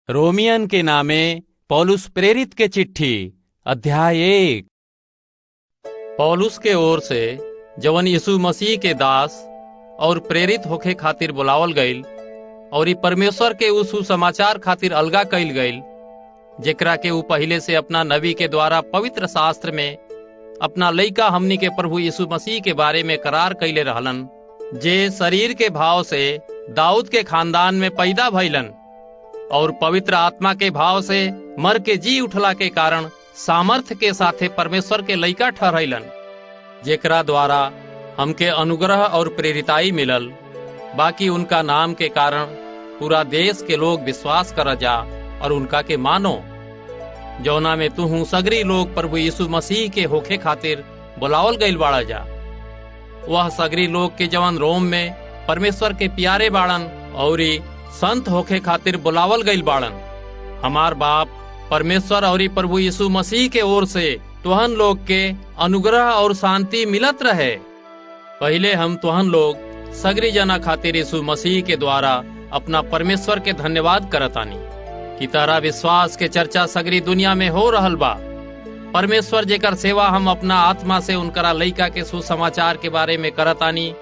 रोमियन के नामे पौलुस प्रेरित के चिट्ठी अध्याय 1। पौलुस के ओर से जवन यीशु मसीह के दास और प्रेरित होखे खातिर बुलावल गईल और ई परमेश्वर के उस सुसमाचार खातिर अलगा कईल गईल, जेकरा के ऊ पहिले से अपना नबी के द्वारा पवित्र शास्त्र में अपना लइका हमनी के प्रभु यीशु मसीह के बारे में करार कईले रहलन, जे शरीर के भाव से दाऊद के खानदान में पैदा भइलन और पवित्र आत्मा के भाव से मर के जी उठला के कारण सामर्थ के साथे परमेश्वर के लइका ठहरैलन, जेकरा द्वारा हमके अनुग्रह और प्रेरिताई मिलल। बाकी उनका नाम के कारण पूरा देश के लोग विश्वास कर जा और उनका के मानो, जौना में तुहू सगरी लोग प्रभु यीशु मसीह के होखे खातिर बुलावल गईल बाड़ा जा। वह सगरी लोग के जवन रोम में परमेश्वर के प्यारे बाड़न और संत होखे खातिर बुलावल गईल बाड़न। हमार बाप परमेश्वर और प्रभु यीशु मसीह के ओर से तुहन लोग के अनुग्रह और शांति मिलत रहे। पहले हम तुहन लोग सगरी जना खातिर यीशु मसीह के द्वारा अपना परमेश्वर के धन्यवाद करतानी कि तारा विश्वास के चर्चा सगरी दुनिया में हो रहल बा। परमेश्वर जेकर सेवा हम अपना आत्मा से उनकरा लइका के सुसमाचार के बारे में करतानी,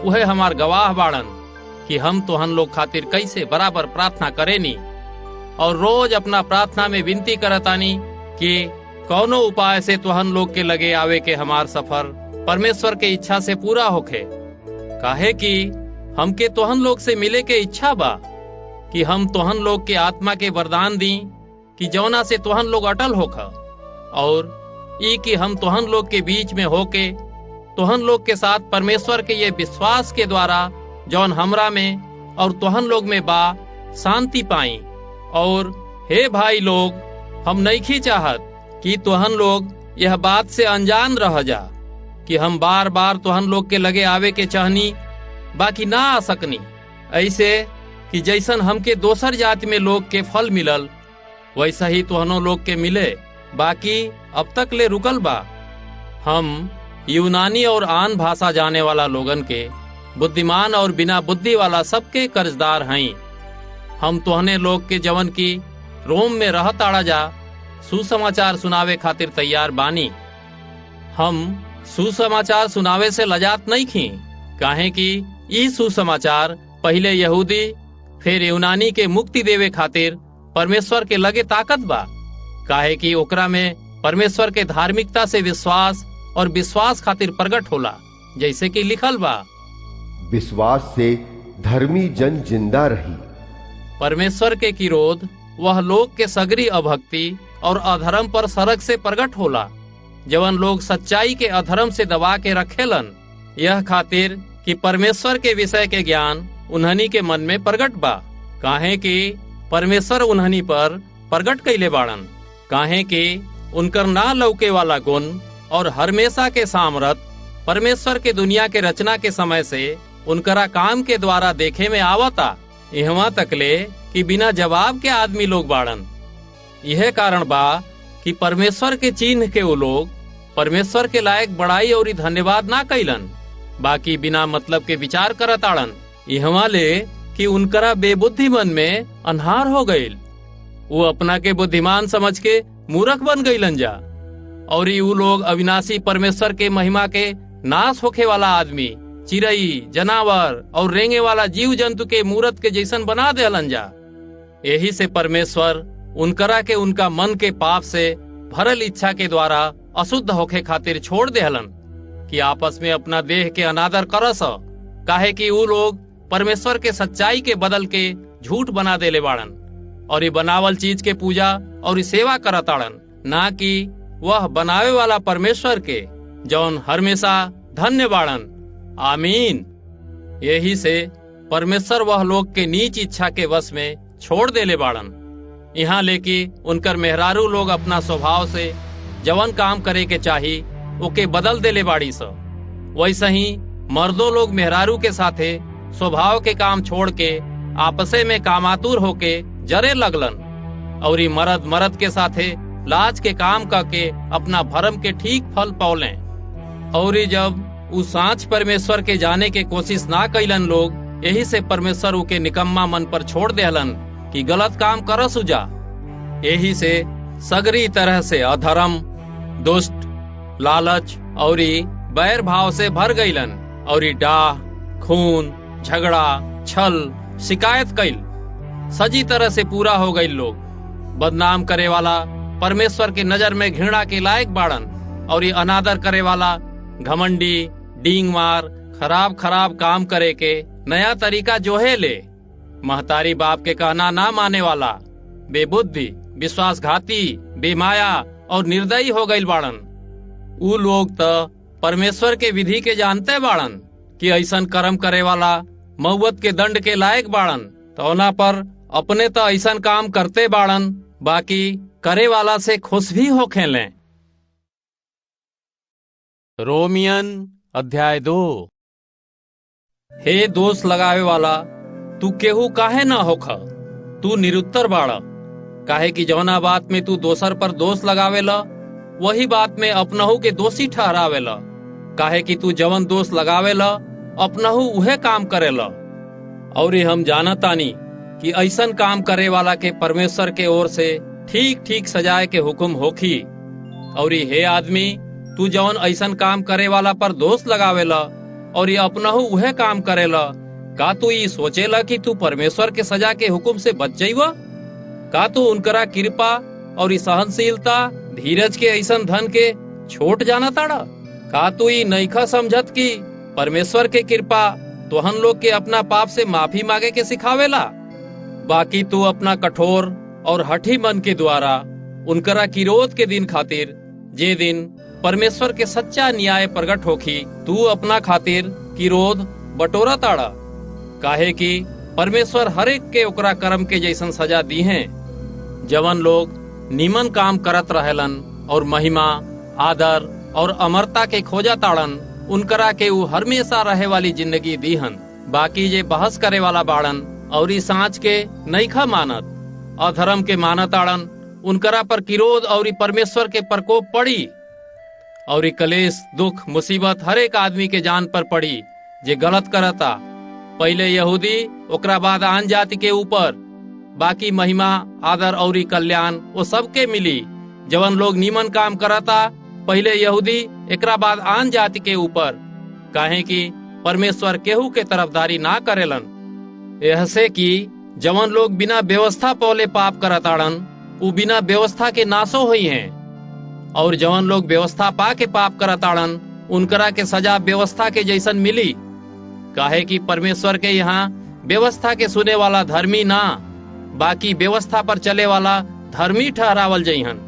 उहे हमार गवाह बाड़न कि हम तुहन लोग खातिर कैसे बराबर प्रार्थना करेनी और रोज अपना प्रार्थना में विनती करतानी कि कौनो उपाय से तुहन लोग के लगे आवे के हमार सफर परमेश्वर के इच्छा से पूरा होखे। काहे कि हमके तुहन लोग से मिले के इच्छा बा कि हम तुहन लोग के आत्मा के वरदान दी कि जौना से तुहन लोग अटल होखा, और ई कि हम तुहन लोग के बीच में होके तुहन लोग के साथ परमेश्वर के ये विश्वास के द्वारा जौन हमरा में और तुहन लोग में बा शांति पाई। और हे भाई लोग, हम नइखी चाहत कि तुहन लोग यह बात से अनजान रह जा कि हम बार बार तुहन लोग के लगे आवे के चाहनी, बाकी ना आ सकनी, ऐसे कि जैसन हमके दोसर जाति में लोग के फल मिलल वैसा ही तुहनो लोग के मिले। बाकी अब तक ले रुकल बा। हम यूनानी और आन भाषा जाने वाला लोगन के, बुद्धिमान और बिना बुद्धि वाला सबके कर्जदार हई। हम तुहने लोग के जवन की रोम में रहत आड़ा जा सुसमाचार सुनावे खातिर तैयार बानी। हम सुसमाचार सुनावे से लजात नहीं खी, काहे कि ई सुसमाचार पहले यहूदी फिर यूनानी के मुक्ति देवे खातिर परमेश्वर के लगे ताकत बा। काहे कि ओकरा में परमेश्वर के धार्मिकता से विश्वास और विश्वास खातिर प्रकट होला, जैसे कि लिखल बा, विश्वास से धर्मी जन जिंदा रही। परमेश्वर के किरोध वह लोग के सगरी अभक्ति और अधर्म पर सड़क से प्रकट होला, जवन लोग सच्चाई के अधर्म से दबा के रखेलन, यह खातिर कि परमेश्वर के विषय के ज्ञान उन्हनी के मन में प्रकट बा। काहे कि परमेश्वर उन्हनी पर प्रकट कैले बाड़न। काहे कि उनकर ना लौके वाला गुण और हमेशा के सामर्थ परमेश्वर के दुनिया के रचना के समय से उनकरा काम के द्वारा देखे में आवता, यहाँ तकले कि बिना जवाब के आदमी लोग बाड़न। यह कारण बा कि परमेश्वर के चिन्ह के वो लोग परमेश्वर के लायक बड़ाई और धन्यवाद ना कैलन, बाकी बिना मतलब के विचार करत आड़न। यहाँ ले कि उनकरा बेबुद्धि मन में अन्हार हो गईल, वो अपना के बुद्धिमान समझ के मूर्ख बन गईलन जा। और ये लोग अविनाशी परमेश्वर के महिमा के नाश होखे वाला आदमी, चिड़ई, जनावर और रेंगे वाला जीव जंतु के मूरत के जैसन बना देहलन जा। यही से परमेश्वर उनकरा के उनका मन के पाप से भरल इच्छा के द्वारा अशुद्ध होखे खातिर छोड़ देहलन कि आपस में अपना देह के अनादर करस। काहे कि वो लोग परमेश्वर के सच्चाई के बदल के झूठ बना देले बाड़न और ये बनावल चीज के पूजा और सेवा करताड़न, ना कि वह बनावे वाला परमेश्वर के, जौन हमेशा धन्य बाड़न। आमीन। यही से परमेश्वर वह लोग के नीच इच्छा के वश में छोड़ देले बाड़न। यहाँ लेके उनकर मेहरारू लोग अपना स्वभाव से जवन काम करे के चाही ओके बदल देले बाड़ी स। वैसे ही मर्दों लोग मेहरारू के साथे स्वभाव के काम छोड़ के आपसे में कामातुर होके जरे लगलन, और मर्द मर्द के साथे लाज के काम करके अपना भरम के ठीक फल पौले। और जब उ सांच परमेश्वर के जाने के कोशिश ना कैलन लोग, यही से परमेश्वर उके निकम्मा मन पर छोड़ देहलन कि गलत काम कर सुजा। यही से सगरी तरह से अधर्म, दुष्ट, लालच और बैर भाव से भर गईलन और डाह, खून, झगड़ा, छल, शिकायत कैल सजी तरह से पूरा हो गई। लोग बदनाम करे वाला परमेश्वर के नजर में घृणा के लायक बाड़न और ये अनादर करे वाला घमंडी, डींग मार, खराब खराब काम करे के नया तरीका जोहे ले, महतारी बाप के कहना ना माने वाला, बेबुद्धि, विश्वासघाती, बेमाया और निर्दयी हो गई बाड़न। ऊ लोग तो परमेश्वर के विधि के जानते बाड़न कि ऐसन कर्म करे वाला मौत के दंड के लायक बाड़न, तो ओना पर अपने तो ऐसन काम करते बाड़न, बाकी करे वाला से खुश भी हो खेले। रोमियन अध्याय 2। हे दोष लगावे वाला, तू केहू काहे न होख, तू निरुत्तर बाड़ा। काहे कि जौना बात में तू दोसर पर दोष लगावेला वही बात में अपनहू के दोषी ठहरावेला। काहे कि तू जवन दोष लगावेला अपनहू उहे काम करेला। और हम जानतानी कि ऐसन काम करे वाला के परमेश्वर के ओर से ठीक ठीक सजाए के हुक्म होखी। और हे आदमी, तू जवन ऐसन काम करे वाला पर दोष लगावेला और ये अपनहू उहे काम करेला, का तू ये सोचेला कि तू परमेश्वर के सजा के हुक्म से बच जाइवा? का तू उनकरा कृपा और सहनशीलता, धीरज के ऐसन धन के छोट जाना ताड़ा? का तू ये नईखा समझत कि परमेश्वर के कृपा तोहन लोग के अपना पाप से माफी मांगे के सिखावेला? बाकी तू अपना कठोर और हठी मन के द्वारा उनकरा किरोध के दिन खातिर, जे दिन परमेश्वर के सच्चा न्याय प्रकट होखी, तू अपना खातिर किरोध बटोरा ताड़ा। काहे कि परमेश्वर हरेक के ओकरा कर्म के जैसन सजा दी है। जवन लोग नीमन काम करत रहेलन और महिमा, आदर और अमरता के खोजा ताड़न, उनकरा के ऊ हमेशा रहे वाली जिंदगी दीहन। बाकी जे बहस करे वाला बाड़न और ई सांच के नईखा मानत, अधर्म के मानत आड़न, उनकरा पर किरोध और परमेश्वर के प्रकोप पड़ी। और ई कलेश, दुख, मुसीबत हर एक आदमी के जान पर पड़ी जे गलत करता। पहले यहूदी, ओकरा बाद आन जाति के ऊपर। बाकी महिमा, आदर और कल्याण वो सबके मिली। जवन लोग नीमन काम करता, पहले यहूदी, एकरा बाद आन जाति के ऊपर। काहे कि परमेश्वर केहू के तरफदारी ना करेलन। ऐसे कि जवन लोग बिना व्यवस्था पौले पाप करताड़न, उ बिना व्यवस्था के नाशो हुई हैं। और जवन लोग व्यवस्था पा के पाप करताड़न, उनकरा के सजा व्यवस्था के जैसन मिली। काहे कि परमेश्वर के यहाँ व्यवस्था के सुने वाला धर्मी ना, बाकी व्यवस्था पर चले वाला धर्मी ठहरावल जइहन।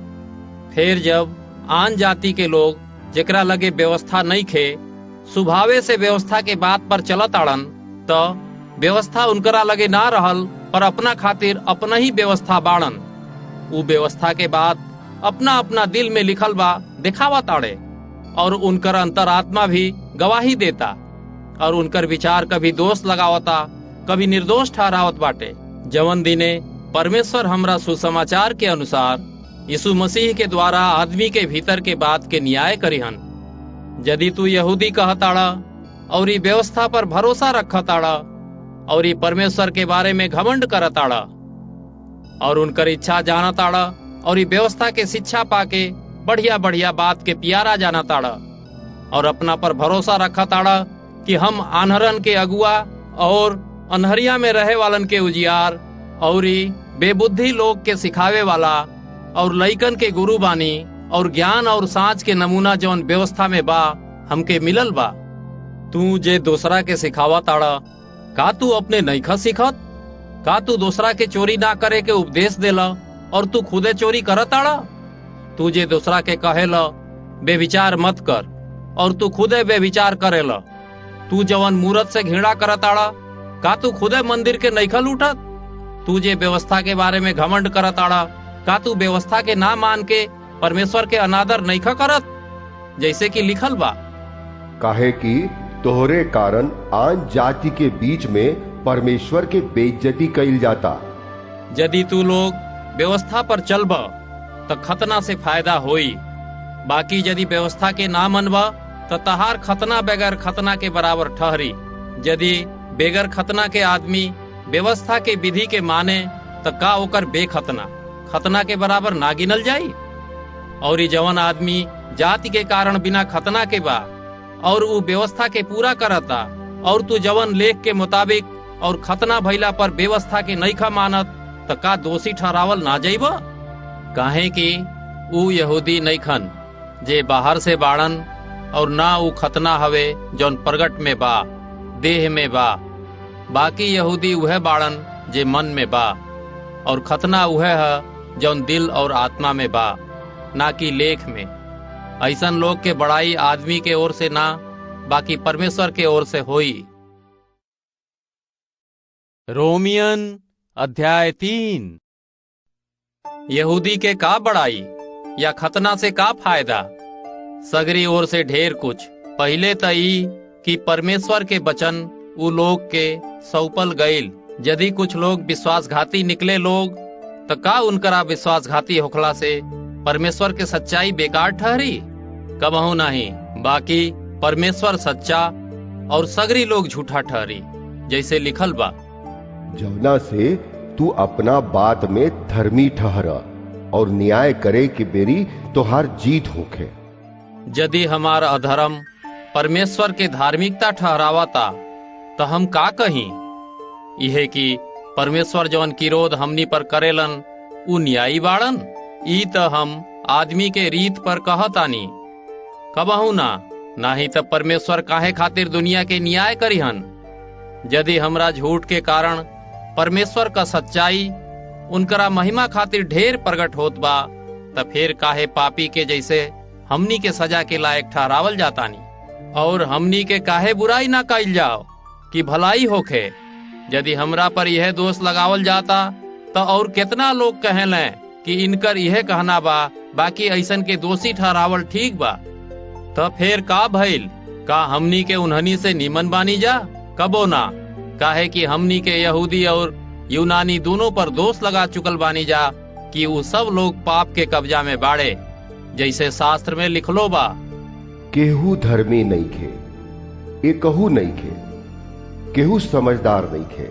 फिर जब आन जाति के लोग जेकरा लगे व्यवस्था नहीं खे, स्वभावे से व्यवस्था के बात पर चलत आड़न, तो व्यवस्था उनकरा लगे ना रहल, पर अपना खातिर अपना ही व्यवस्था बाड़न। उ व्यवस्था के बात अपना अपना दिल में लिखल बा दिखावा ताड़े, और उनकर अंतरात्मा भी गवाही देता, और उनकर विचार कभी दोष लगावता, कभी निर्दोष ठहरावत बाटे। जवन दिने परमेश्वर हमरा सुसमाचार के अनुसार यीशु मसीह के द्वारा आदमी के भीतर के बात के न्याय करिहन। यदि तू यहूदी कहताड़ा और ई व्यवस्था पर भरोसा रखताड़ा और ई परमेश्वर के बारे में घमंड करताड़ा और उनकर इच्छा जानताड़ा और ई व्यवस्था के शिक्षा पाके बढ़िया बढ़िया बात के प्यारा जानताड़ा और अपना पर भरोसा रखताड़ा कि हम आन्हरन के अगुआ और अनहरिया में रहे वालन के उजियार और बेबुद्धि लोग के सिखावे वाला और लइकन के गुरु बानी और ज्ञान और साँच के नमूना जौन व्यवस्था में बा हमके मिलल बा। तू जे दूसरा के सिखावा ताड़ा, का तू अपने नईखा सिखत? का तू दूसरा के चोरी ना करे के उपदेश देला और तू खुदे चोरी करत आड़ा? तू जे दूसरा के कहेला बेविचार मत कर और तू खुदे बेविचार करेला। तू जवन मूरत से घृणा करत आड़ा, का तू खुदे मंदिर के नईखा लूटत? तू जे व्यवस्था के बारे में घमंड करत आड़ा, का तू व्यवस्था के ना मान के परमेश्वर के अनादर नईखा करत? जैसे कि लिखल बा, काहे कि तोहरे कारण आन जाति के बीच में परमेश्वर के बेइज्जती कइल जाता। यदि तू लोग व्यवस्था पर चलबा तो खतना से फायदा होई, बाकी यदि व्यवस्था के ना मनबा तो तहार खतना बगैर खतना के बराबर ठहरी। यदि बेगर खतना के आदमी व्यवस्था के विधि के माने त का ओकर बेखतना खतना के बराबर ना गिनल जाई? और जवन आदमी जाति के कारण बिना खतना के बा और उ व्यवस्था के पूरा करता, और तू जवन लेख के मुताबिक और खतना भइला पर व्यवस्था के नईखा मानत, त का दोषी ठहरावल ना जाइब? काहे कि उ यहूदी नईखन जे बाहर से बाड़न, और ना उ खतना हवे जौन प्रगट में बा, देह में बा। बाकी यहूदी उहे बाड़न जे मन में बा, और खतना उहे है जौन दिल और आत्मा में बा, ना कि लेख में। ऐसन लोग के बड़ाई आदमी के ओर से ना, बाकी परमेश्वर के ओर से होई। रोमियन अध्याय 3। यहूदी के का बड़ाई या खतना से का फायदा? सगरी ओर से ढेर कुछ। पहले त ई कि परमेश्वर के वचन उ लोग के सौंपल गईल। यदि कुछ लोग विश्वासघाती निकले लोग, त का उनकरा विश्वासघाती होखला से परमेश्वर के सच्चाई बेकार ठहरी? कबहू नहीं। बाकी परमेश्वर सच्चा और सगरी लोग झूठा ठहरी, जैसे लिखल बा, जवना से तू अपना बात में धर्मी ठहरा और न्याय करे कि बेरी तोहार जीत होखे। यदि हमार अधर्म परमेश्वर के धार्मिकता ठहरावाता, तो हम का कहीं? यह कि परमेश्वर जौन किरोध हमनी पर करेलन उ न्यायी बाड़न। ई त हम आदमी के रीत पर कहतानी, कबहू ना। नाही त परमेश्वर काहे खातिर दुनिया के न्याय करिहन? यदि हमरा झूठ के कारण परमेश्वर का सच्चाई उनकरा महिमा खातिर ढेर प्रगट होत बा, त फिर काहे पापी के जैसे हमनी के सजा के लायक ठहरावल जातानी? और हमनी के काहे बुराई ना कइल जाओ कि भलाई होखे? यदि हमरा पर यह दोष लगावल जाता, तो और कितना लोग कहेले कि इनकर यह कहना बा, बाकी ऐसन के दोषी ठहरावल ठीक बा। तो फिर का भइल? का हमनी के उन्हनी से निमन बानी जा? कबो ना। काहे कि हमनी के यहूदी और यूनानी दोनों पर दोष लगा चुकल बानी जा कि वो सब लोग पाप के कब्जा में बाड़े, जैसे शास्त्र में लिखलो बा, केहू धर्मी नहीं खे, एकहू नहीं खे, केहू समझदार नहीं खे,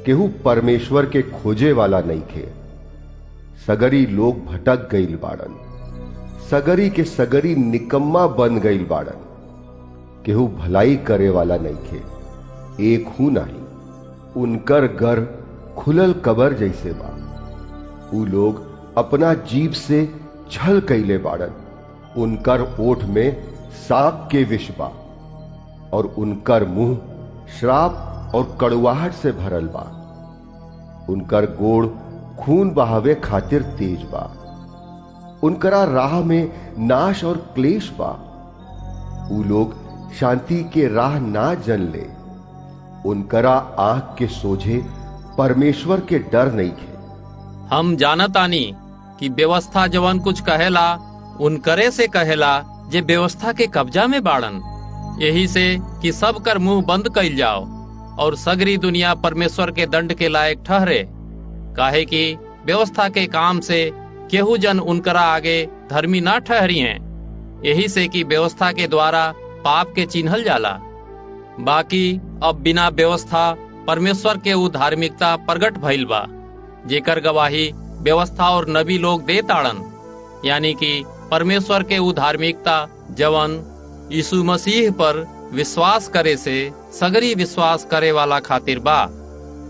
केहू परमेश्वर के खोजे वाला नहीं खे। सगरी लोग भटक गईल बाड़न, सगरी के सगरी निकम्मा बन गईल बाड़न। केहू भलाई करे वाला नहीं खे, एक हूं नहीं। उनकर घर खुलल कबर जैसे बा। उ लोग अपना जीभ से छल कैले बाड़न। उनकर ओठ में सांप के विष बा, और उनकर मुंह श्राप और कड़वाहट से भरल बा। उनकर गोड़ खून बहावे खातिर तेज बा। उनकरा राह में नाश और क्लेश बा। उ लोग शांति के राह ना जन ले। उनकरा आंख के सोझे परमेश्वर के डर नहीं खे। हम जानतानी कि व्यवस्था जवन कुछ कहेला उनकरे से कहेला जे व्यवस्था के कब्जा में बाड़न। यही से कि सब कर मुंह बंद कइल जाओ और सगरी दुनिया परमेश्वर के दंड के लायक ठहरे। काहे कि व्यवस्था के काम से केहू जन उनकरा आगे धर्मी ना ठहरी हैं। यही से कि व्यवस्था के द्वारा पाप के चिन्हल जाला। बाकी अब बिना व्यवस्था परमेश्वर के उ धार्मिकता प्रगट भइल बा, जेकर गवाही व्यवस्था और नबी लोग दे ताड़न। यानी कि परमेश्वर के उ धार्मिकता जवन यीशु मसीह पर विश्वास करे से सगरी विश्वास करे वाला खातिर बा।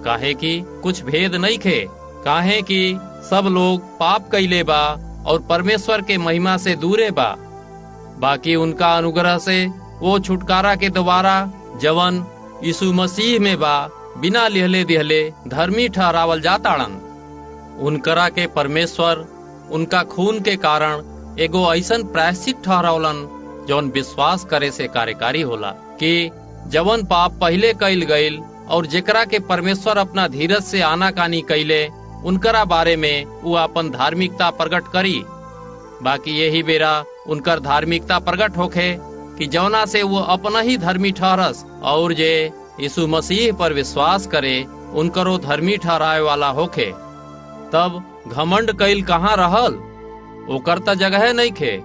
काहे कि कुछ भेद नहीं खे। काहे कि सब लोग पाप कइले बा और परमेश्वर के महिमा से दूरे बा। बाकी उनका अनुग्रह से वो छुटकारा के द्वारा जवन यीशु मसीह में बा, बिना लिहले दिहले धर्मी ठहरावल जाताड़न। उनकरा के परमेश्वर उनका खून के कारण एगो ऐसन प्रायश्चित ठहरावलन जौन विश्वास करे से कार्यकारी होला कि जवन पाप पहले कइल गईल और जेकरा के परमेश्वर अपना धीरज से आनाकानी कइले, उनकरा बारे में वो अपन धार्मिकता प्रगट करी। बाकी यही बेरा उनकर धार्मिकता प्रगट होखे कि जौना से वो अपना ही धर्मी ठहरस, और जे यीशु मसीह पर विश्वास करे उनकरो धर्मी ठहराए वाला होखे। तब घमंड कइल कहाँ रहल? ओकर त जगह नहीं खे।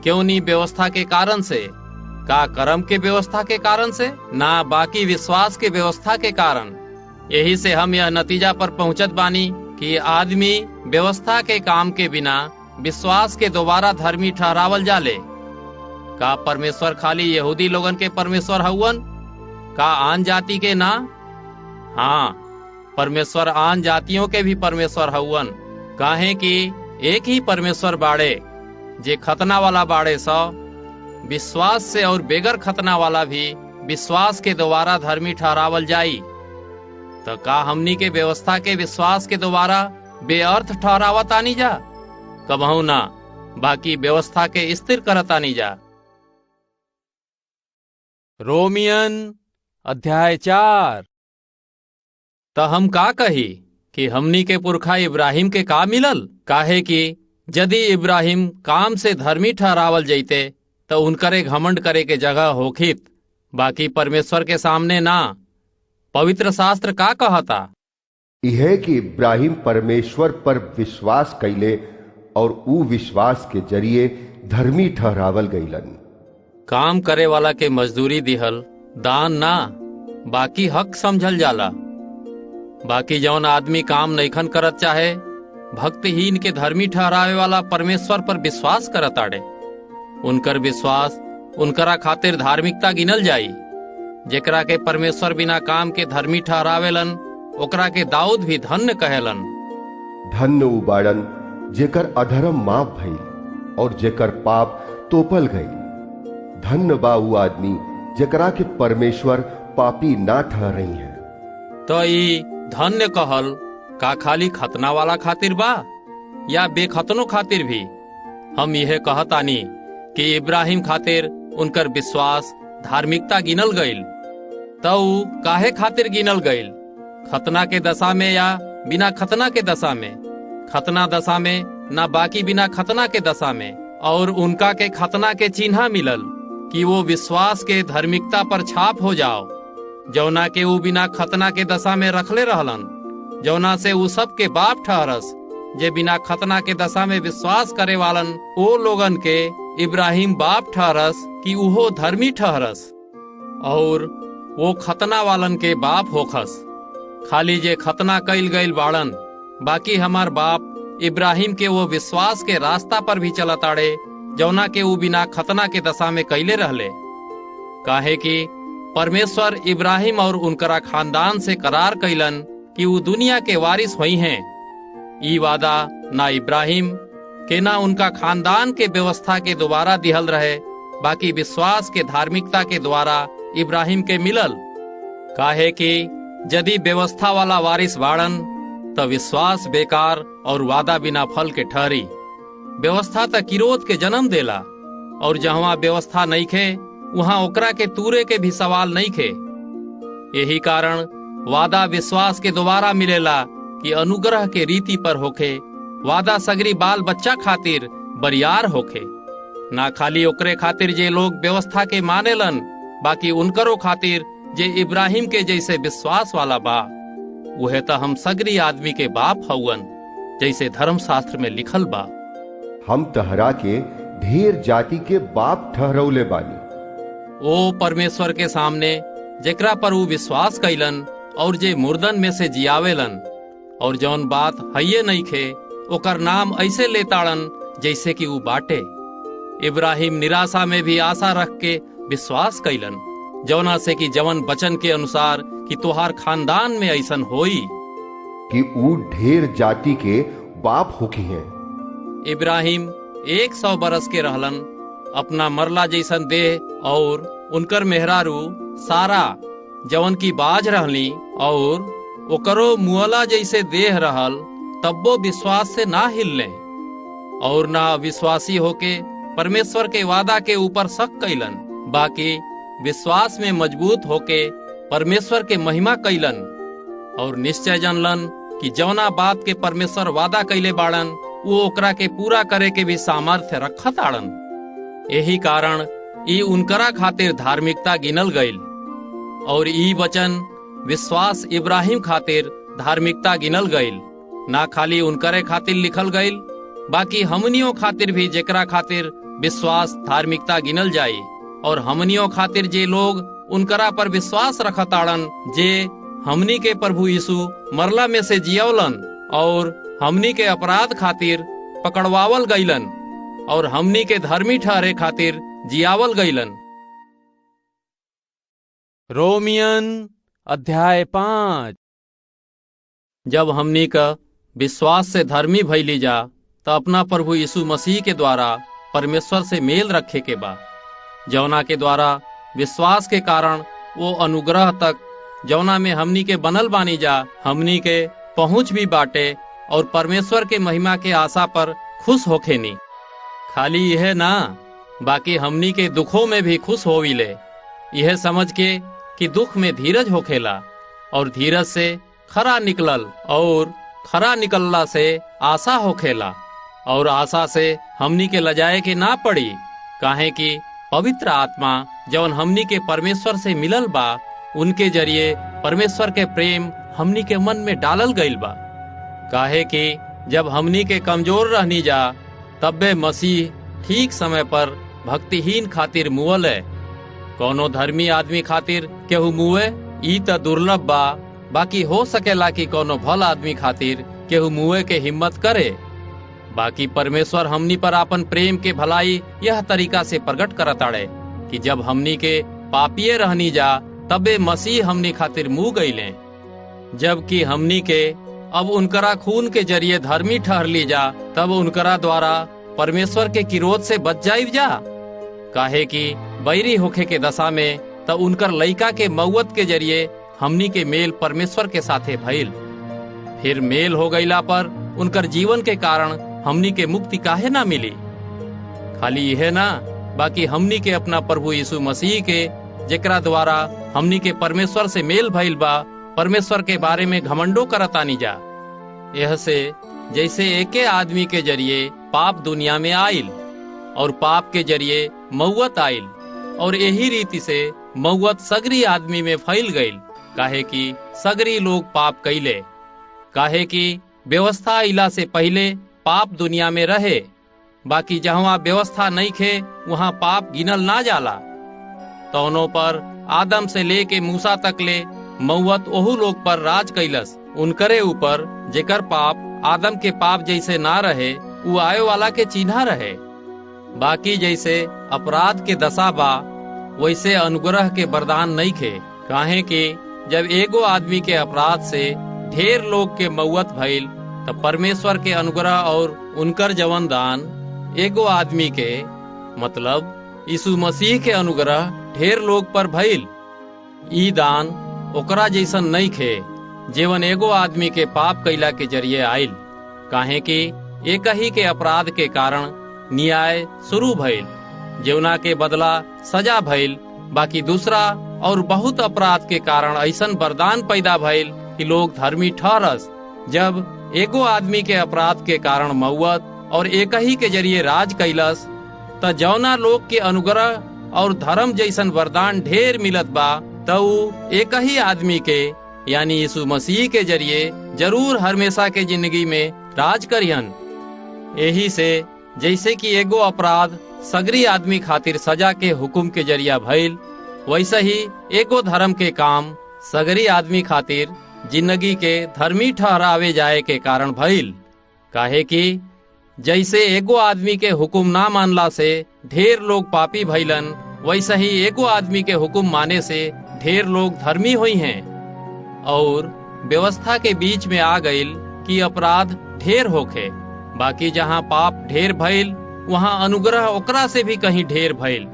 क्यों नहीं व्यवस्था के कारण से? का कर्म के व्यवस्था के कारण से? ना, बाकी विश्वास के व्यवस्था के कारण। यही से हम यह नतीजा पर पहुंचत बानी कि आदमी व्यवस्था के काम के बिना विश्वास के दोबारा धर्मी ठहरावल जाले। का परमेश्वर खाली यहूदी लोगन के परमेश्वर हउवन? का आन जाति के ना? हाँ, परमेश्वर आन जातियों के भी परमेश्वर हउवन। काहे कि एक ही परमेश्वर बाड़े, जे खतना वाला बाड़े सो विश्वास से और बेगर खतना वाला भी विश्वास के द्वारा धर्मी ठहरावल जाई। तो का हमनी के व्यवस्था के विश्वास के द्वारा बेअर्थ ठहरावत आनी जा? कबहू ना, बाकी व्यवस्था के स्थिर करत आनी जा। रोमियन अध्याय 4। तो हम का कही कि हमनी के पुरखा इब्राहिम के का मिलल? काहे कि यदि इब्राहिम काम से धर्मी ठहरावल जैते तो उनकरे घमंड करे के जगह होखित, बाकी परमेश्वर के सामने ना। पवित्र शास्त्र का कहता? यह कि इब्राहिम परमेश्वर पर विश्वास कैले और ऊ विश्वास के जरिए धर्मी ठहरावल गईलन। काम करे वाला के मजदूरी दिहल दान ना, बाकी हक समझल जाला। बाकी जौन आदमी काम नईखन करत चाहे, भक्तहीन के धर्मी ठहरावे वाला परमेश्वर पर विश्वास करत आड़े। उनकर विश्वास उनकरा खातिर धार्मिकता गिनल जाई। जेकरा के परमेश्वर बिना काम के धर्मी ठहरावेलन, ओकरा के दाऊद भी धन्य कहेलन। धन्य ऊ बाड़न जेकर अधर्म माफ भइल और जेकर पाप तोपल गई। धन्य बा ऊ आदमी जेकरा के परमेश्वर पापी ना ठहरई है। तो ई धन्य कहल का खाली खतना वाला खातिर बा या बेखतनो खातिर भी? हम यह कहतानी कि इब्राहिम खातिर उनकर विश्वास धार्मिकता गिनल गईल। तो काहे खातिर गिनल गईल? खतना के दशा में या बिना खतना के दशा में? खतना दशा में ना, बाकी बिना खतना के दशा में। और उनका के खतना के चिन्ह मिलल कि वो विश्वास के धार्मिकता पर छाप हो जाओ, जौना के ऊ बिना खतना के दशा में रखले रहलन, जौना से ऊ सब के बाप ठहरस। जे बिना खतना के दशा में विश्वास करे वालन ओ लोगन के इब्राहिम बाप ठहरस कि उहो धर्मी ठहरस, और वो खतना वालन के बाप होखस। खाली जे खतना कईल गईल बाड़न, बाकी हमार बाप इब्राहिम के वो विश्वास के रास्ता पर भी चलत आड़े, जौना के ऊ बिना खतना के दशा में कैले रहले। काहे कि परमेश्वर इब्राहिम और उनकरा खानदान से करार कैलन कि वो दुनिया के वारिस हुई हैं। ई वादा ना इब्राहिम के ना उनका खानदान के व्यवस्था के द्वारा दिहल रहे, बाकी विश्वास के धार्मिकता के द्वारा इब्राहिम के मिलल। काहे कि यदि व्यवस्था वाला वारिस बाड़न तो विश्वास बेकार और वादा बिना फल के ठहरी। व्यवस्था तक किरोध के जन्म देला, और जहाँ व्यवस्था नहीं खे वहाँ ओकरा के तूरे के भी सवाल नहीं खे। यही कारण वादा विश्वास के द्वारा मिलेला कि अनुग्रह के रीति पर होखे। वादा सगरी बाल बच्चा खातिर बरियार होखे, ना खाली ओकरे खातिर जे लोग व्यवस्था के मानेलन, बाकी उनकरो खातिर जे इब्राहिम के जैसे विश्वास वाला बा। वह तो हम सगरी आदमी के बाप हउवन, जैसे धर्मशास्त्र में लिखल बा। हम तहरा के ढेर जाति के बाप ठहरौले बानी। ओ परमेश्वर के सामने जेकरा पर वो विश्वास कैलन और जे मुर्दन में से जियावेलन, और जौन बात हइये नहीं खे ओकर नाम ऐसे लेताड़न जैसे कि वो बाटे। इब्राहिम निराशा में भी आशा रख के विश्वास कैलन, जौना से कि जवन वचन के अनुसार कि तोहार खानदान में ऐसन होई कि ऊ ढेर जाति के बाप होखी हैं। इब्राहिम 100 बरस के रहलन, अपना मरला जैसन देह और उनकर मेहरारू सारा जवन की बाज रहली और ओकरो मुअला जैसे देह रहल, तब्बो विश्वास से ना हिलले और ना विश्वासी होके परमेश्वर के वादा के ऊपर शक कैलन, बाकी विश्वास में मजबूत होके परमेश्वर के महिमा कैलन और निश्चय जानलन कि जौना बात के परमेश्वर वादा कैले बाड़न वो ओकरा के पूरा करे के भी सामर्थ्य रखत आड़न। यही कारण ई उनकरा खातिर धार्मिकता गिनल गईल, और ई वचन विश्वास इब्राहिम खातिर धार्मिकता गिनल गईल। ना खाली उनकरे खातिर लिखल गईल, बाकी हमनियों खातिर भी, जेकरा खातिर विश्वास धार्मिकता गिनल जाई। और हमनियों खातिर जे लोग उनकरा पर विश्वास रखताड़न, जे हमनी के प्रभु यीशु मरला में से जियौलन और हमनी के अपराध खातिर पकड़वावल गईलन और हमनी के धर्मी ठहरे खातिर जियावल गईलन। रोमियन अध्याय 5। जब हमनी का विश्वास से धर्मी भइली जा तो अपना प्रभु यीशु मसीह के द्वारा परमेश्वर से मेल रखे के बा, जौना के द्वारा विश्वास के कारण वो अनुग्रह तक जौना में हमनी के बनल बानी जा हमनी के पहुँच भी बाटे और परमेश्वर के महिमा के आशा पर खुश होखे नी। खाली यह ना, बाकी हमनी के दुखों में भी खुश होविले, यह समझ के कि दुख में धीरज होखेला और धीरज से खरा निकलल और खरा निकलला से आशा होखेला और आशा से हमनी के लजाए के ना पड़ी, काहे कि पवित्र आत्मा जौन हमनी के परमेश्वर से मिलल बा उनके जरिए परमेश्वर के प्रेम हमनी के मन में डालल गईल बा। काहे कि जब हमनी के कमजोर रहनी जा तब्बे मसीह ठीक समय पर भक्तिहीन खातिर मुअल है। कोनो धर्मी आदमी खातिर केहू मुए ई त दुर्लभ बा, बाकी हो सकेला कि कोनो भल आदमी खातिर केहू मुए के हिम्मत करे। बाकी परमेश्वर हमनी पर अपन प्रेम के भलाई यह तरीका से प्रकट करताड़े कि जब हमनी के पापिये रहनी जा तबे मसीह हमनी खातिर मुँह गईले, जबकि हमनी के अब उनकरा खून के जरिए धर्मी ठहर ली जा तब उनकरा द्वारा परमेश्वर के किरोध से बच जाइब जा। काहे कि बैरी होखे के दशा में तब उनकर लइका के मौत के जरिए हमनी के मेल परमेश्वर के साथे भइल। फिर मेल हो गईला पर उनकर जीवन के कारण हमनी के मुक्ति काहे ना मिली। खाली यह ना, बाकी हमनी के अपना प्रभु यीशु मसीह के जेकरा द्वारा हमनी के परमेश्वर से मेल भइल बा परमेश्वर के बारे में घमंडो करतानी जा। यह से जैसे एके आदमी के जरिए पाप दुनिया में आइल और पाप के जरिए मौत आइल और यही रीति से मौत सगरी आदमी में फैल गईल, काहे कि सगरी लोग पाप कइले। काहे कि व्यवस्था इला से पहले पाप दुनिया में रहे, बाकी जहाँ व्यवस्था नहीं खे वहाँ पाप गिनल ना जाला। तौनों पर आदम से लेके मूसा तक ले मौत ओहू लोग पर राज कैलस, उनकरे ऊपर जेकर पाप आदम के पाप जैसे ना रहे वो आए वाला के चिन्हा रहे। बाकी जैसे अपराध के दशा बा वैसे अनुग्रह के वरदान नहीं खे, काहे कि जब एगो आदमी के अपराध से ढेर लोग के मौत भइल तब परमेश्वर के अनुग्रह और उनकर जवन दान एगो आदमी के मतलब यीशु मसीह के अनुग्रह ढेर लोग पर भइल। ई दान ओकरा जैसन नहीं खे जेवन एगो आदमी के पाप कैला के जरिए आइल, काहे कि एक ही के अपराध के कारण न्याय शुरू भइल, जेवना के बदला सजा भइल। बाकी दूसरा और बहुत अपराध के कारण ऐसन वरदान पैदा भइल कि लोग धर्मी ठहरस। जब एगो आदमी के अपराध के कारण मौत और एक ही के जरिए राज कैलस त जौना लोग के अनुग्रह और धर्म जैसन वरदान ढेर मिलत बा तो एक ही आदमी के यानी यीशु मसीह के जरिए जरूर हमेशा के जिंदगी में राज करियन। यही से जैसे कि एगो अपराध सगरी आदमी खातिर सजा के हुक्म के जरिया भइल, वैसे ही एगो धर्म के काम सगरी आदमी खातिर जिंदगी के धर्मी ठहरावे जाए के कारण भइल। काहे कि जैसे एगो आदमी के हुक्म ना मानला से ढेर लोग पापी भइलन, वैसे ही एगो आदमी के हुक्म माने से ढेर लोग धर्मी हुई हैं। और व्यवस्था के बीच में आ गईल कि अपराध ढेर होखे, बाकी जहाँ पाप ढेर भइल वहाँ अनुग्रह ओकरा से भी कहीं ढेर भइल।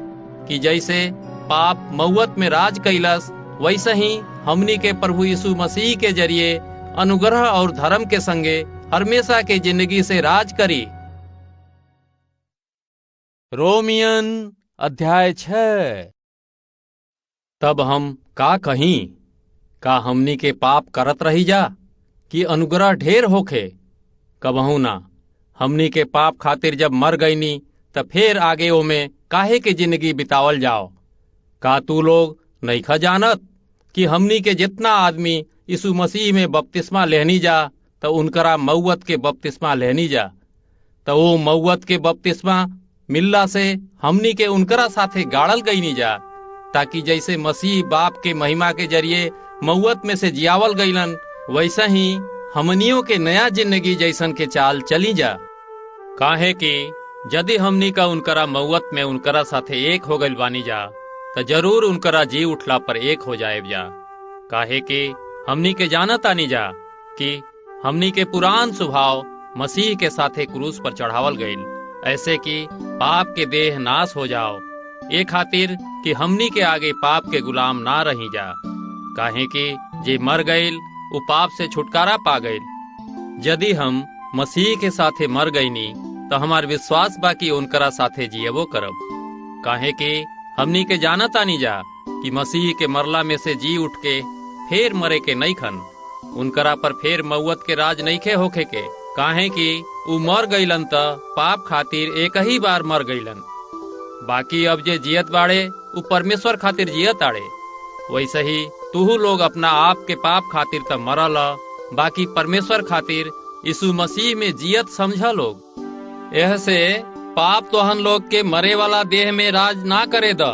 कि जैसे पाप मौत में राज कैलस वैसे ही हमनी के प्रभु यीशु मसीह के जरिए अनुग्रह और धर्म के संगे हमेशा के जिंदगी से राज करी। रोमियन अध्याय 6। तब हम का कहीं, का हमनी के पाप करत रही जा कि अनुग्रह ढेर होखे? कबहू ना। हमनी के पाप खातिर जब मर गईनी तब फिर आगे ओमे काहे के जिंदगी बितावल जाओ? का तू लोग नइखा जानत कि हमनी के जितना आदमी यीशु मसीह में बपतिस्मा लेहनी जा तो उनकरा मौत के बपतिस्मा लेहनी जा, तो वो मौत के बपतिस्मा मिलला से हमनी के उनकरा साथे गाड़ल गईनी जा, ताकि जैसे मसीह बाप के महिमा के जरिए मौत में से जियावल गईलन वैसे ही हमनियों के नया जिंदगी जैसन के चाल चली जा। काहे कि यदि हमनी का उनकरा मौत में उनकरा साथे एक हो गइल बानी जा तो जरूर उनकरा जी उठला पर एक हो जाए जा। काहे कि हमनी के जानत आनी जा कि हमनी के पुरान स्वभाव मसीह के साथे क्रूस पर चढ़ावल गइल, ऐसे कि पाप के देह नाश हो जाओ, ए खातिर कि हमनी के आगे पाप के गुलाम ना रही जा। काहे कि जे मर गइल उ पाप से छुटकारा पा गइल। यदि हम मसीह के साथे मर गईनी तो हमार विश्वास बा कि उनकरा साथे जियबो करब। काहे कि हमनी के जानत आनी जा कि मसीह के मरला में से जी उठ के फेर मरे के नहीं खन, उनकरा पर फेर मौत के राज नहीं खे होखे के। काहे कि उ मर गईलन त पाप खातिर एक ही बार मर गईलन, बाकी अब जे जियत बाड़े उ परमेश्वर खातिर जियत आड़े। वैसे ही तुहू लोग अपना आप के पाप खातिर त मरल, बाकी परमेश्वर खातिर यीशु मसीह में जियत समझ लोग। एह से पाप तोहन लोग के मरे वाला देह में राज ना करे द।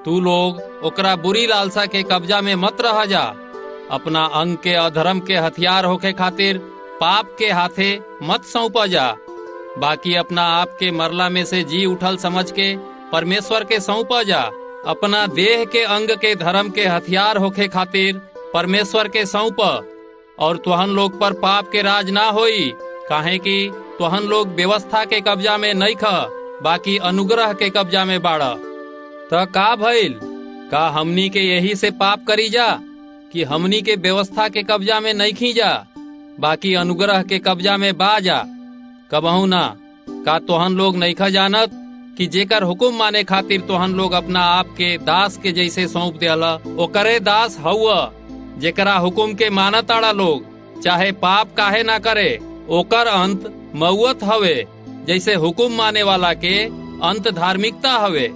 तू लोग ओकरा बुरी लालसा के कब्जा में मत रह जा। अपना अंग के अधर्म के हथियार होके खातिर पाप के हाथे मत सौंपा जा, बाकी अपना आप के मरला में से जी उठल समझ के परमेश्वर के सौंपा जा। अपना देह के अंग के धर्म के हथियार होके खातिर परमेश्वर के सौंप, और तुहन लोग पर पाप के राज ना होई। काहे कि तुहन लोग व्यवस्था के कब्जा में नहीं ख, बाकी अनुग्रह के कब्जा में बाड़ा। त का भइल? का हमनी के यही से पाप करी जा कि हमनी के व्यवस्था के कब्जा में नहीं खी जा, बाकी अनुग्रह के कब्जा में बा जा? कबहू ना। का तोहन लोग नहीं खा जानत कि जेकर हुकुम माने खातिर तोहन लोग अपना आप के दास के जैसे सौंप देला, ओकरे दास हउआ। जेकरा हुकुम के मानत आड़ा लोग चाहे पाप काहे ना करे, ओकर अंत मौत हवे, जैसे हुकुम माने वाला के अंत धार्मिकता हवे।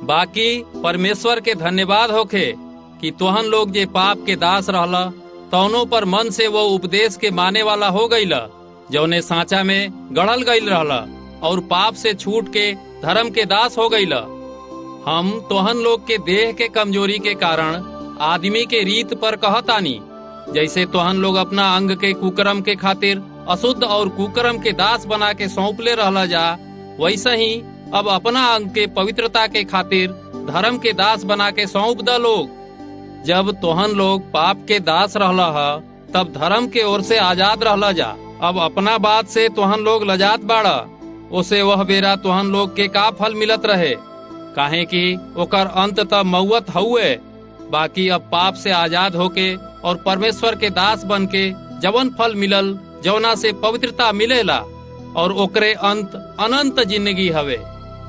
बाकी परमेश्वर के धन्यवाद होखे कि तोहन लोग जे पाप के दास रहला तौनों पर मन से वो उपदेश के माने वाला हो गईला जौने सांचा में गढ़ल गईल रहला, और पाप से छूट के धर्म के दास हो गईला। हम तोहन लोग के देह के कमजोरी के कारण आदमी के रीत पर कहतानी, जैसे तोहन लोग अपना अंग के कुकर्म के खातिर अशुद्ध और कुकर्म के दास बना के सौंप ले रहला जा, वैसे ही अब अपना अंग के पवित्रता के खातिर धर्म के दास बना के सौंप द लोग। जब तोहन लोग पाप के दास रहला हा तब धर्म के ओर से आजाद रहला जा। अब अपना बात से तोहन लोग लजात बाड़ा, उसे वह बेरा तोहन लोग के का फल मिलत रहे, काहे कि ओकर अंत तब मौत हुए। बाकी अब पाप से आजाद होके और परमेश्वर के दास बन के जवन फल मिलल, जवना से पवित्रता मिलेला, और ओकरे अंत अनंत जिंदगी हवे।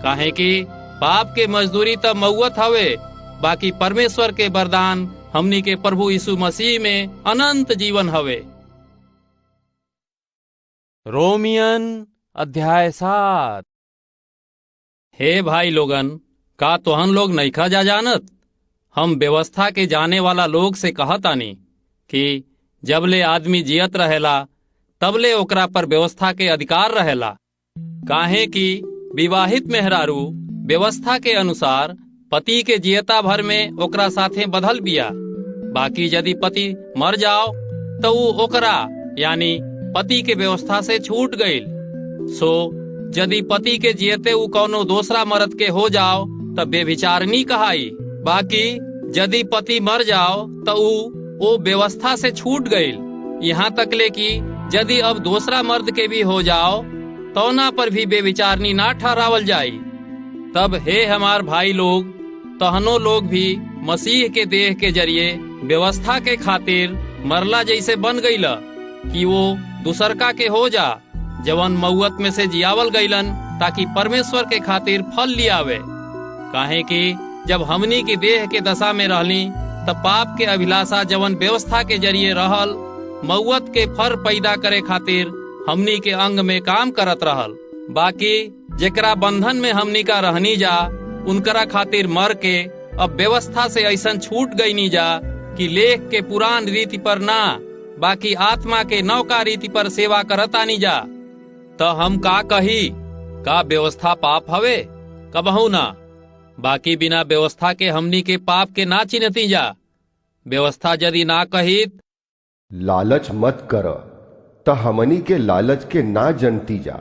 काहे कि पाप के मजदूरी तब मौत हवे, बाकी परमेश्वर के वरदान हमनी के प्रभु यीशु मसीह में अनंत जीवन हवे। रोमियन अध्याय 7। हे भाई लोगन, का तोहन लोग नइखा जा जानत? हम व्यवस्था के जाने वाला लोग से कहतानी कि जबले आदमी जियत रहेला तबले ओकरा पर व्यवस्था के अधिकार रहेला। काहे कि विवाहित मेहरारू व्यवस्था के अनुसार पति के जियता भर में ओकरा साथे बधल बिया। बाकी यदि पति मर जाओ तो ऊ ओकरा यानी पति के व्यवस्था से छूट गईल। सो यदि पति के जियते ऊ कौनो दूसरा मर्द के हो जाओ तब बेविचारनी कहाई। बाकी यदि पति मर जाओ तो वो व्यवस्था से छूट गईल। यहाँ तक ले कि यदि अब दूसरा मर्द के भी हो जाओ तो ना पर भी बेविचारनी ना ठहरावल जाई। तब हे हमार भाई लोग, तहनो लोग भी मसीह के देह के जरिए व्यवस्था के खातिर मरला जैसे बन गईला कि वो दूसरका के हो जा, जवन मौत में से जियावल गईलन, ताकि परमेश्वर के खातिर फल लियावे। काहे कि जब हमनी की देह के दशा में रहली तब पाप के अभिलाषा जवन व्यवस्था के जरिए रहल, मौत के फर पैदा करे खातिर हमनी के अंग में काम करत रहल। बाकी जेकरा बंधन में हमनी का रहनी जा, उनकरा खातिर मर के अब व्यवस्था से ऐसन छूट गईनी जा कि लेख के पुरान रीति पर ना, बाकी आत्मा के नौका रीति पर सेवा करतानी जा। तो हम का कही? का व्यवस्था पाप हवे? कबहू ना। बाकी बिना व्यवस्था के हमनी के पाप के ना चिन्हती जा। व्यवस्था यदि ना कहित लालच मत कर त हमनी के लालच के ना जनती जा।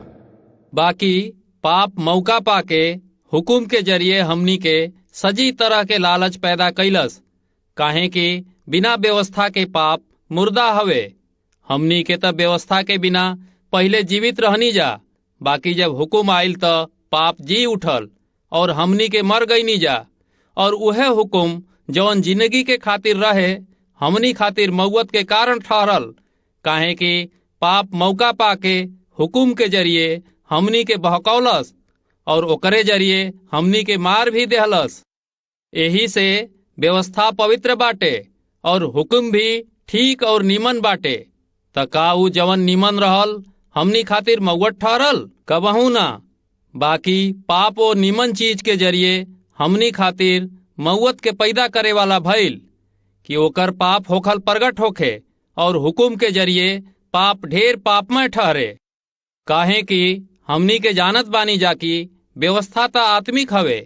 बाकी पाप मौका पाके हुकुम के जरिए हमनी के सजी तरह के लालच पैदा कैलस, काहे कि बिना व्यवस्था के पाप मुर्दा हवे। हमनी के त व्यवस्था के बिना पहले जीवित रहनी जा, बाकी जब हुकुम आइल त पाप जी उठल और हमनी के मर गईनी जा। और उहे हुकुम जौन जिंदगी के खातिर रहे हमनी खातिर मौत के कारण ठहरल, काहे कि पाप मौका पाके हुकुम के जरिए हमनी के बहकौलस और ओकरे जरिए हमनी के मार भी देहलस। यही से व्यवस्था पवित्र बाटे और हुकुम भी ठीक और नीमन बाटे। त का ऊ जवन नीमन रहल हमनी खातिर मौत ठहरल? कबहू ना। बाकी पाप और नीमन चीज के जरिए हमनी खातिर मौत के पैदा करे वाला भइल कि ओकर पाप होखल प्रगट होखे और हुकुम के जरिए पाप ढेर पापमय ठहरे। काहे कि हमनी के जानत बानी जाकी व्यवस्था त आत्मिक हवे,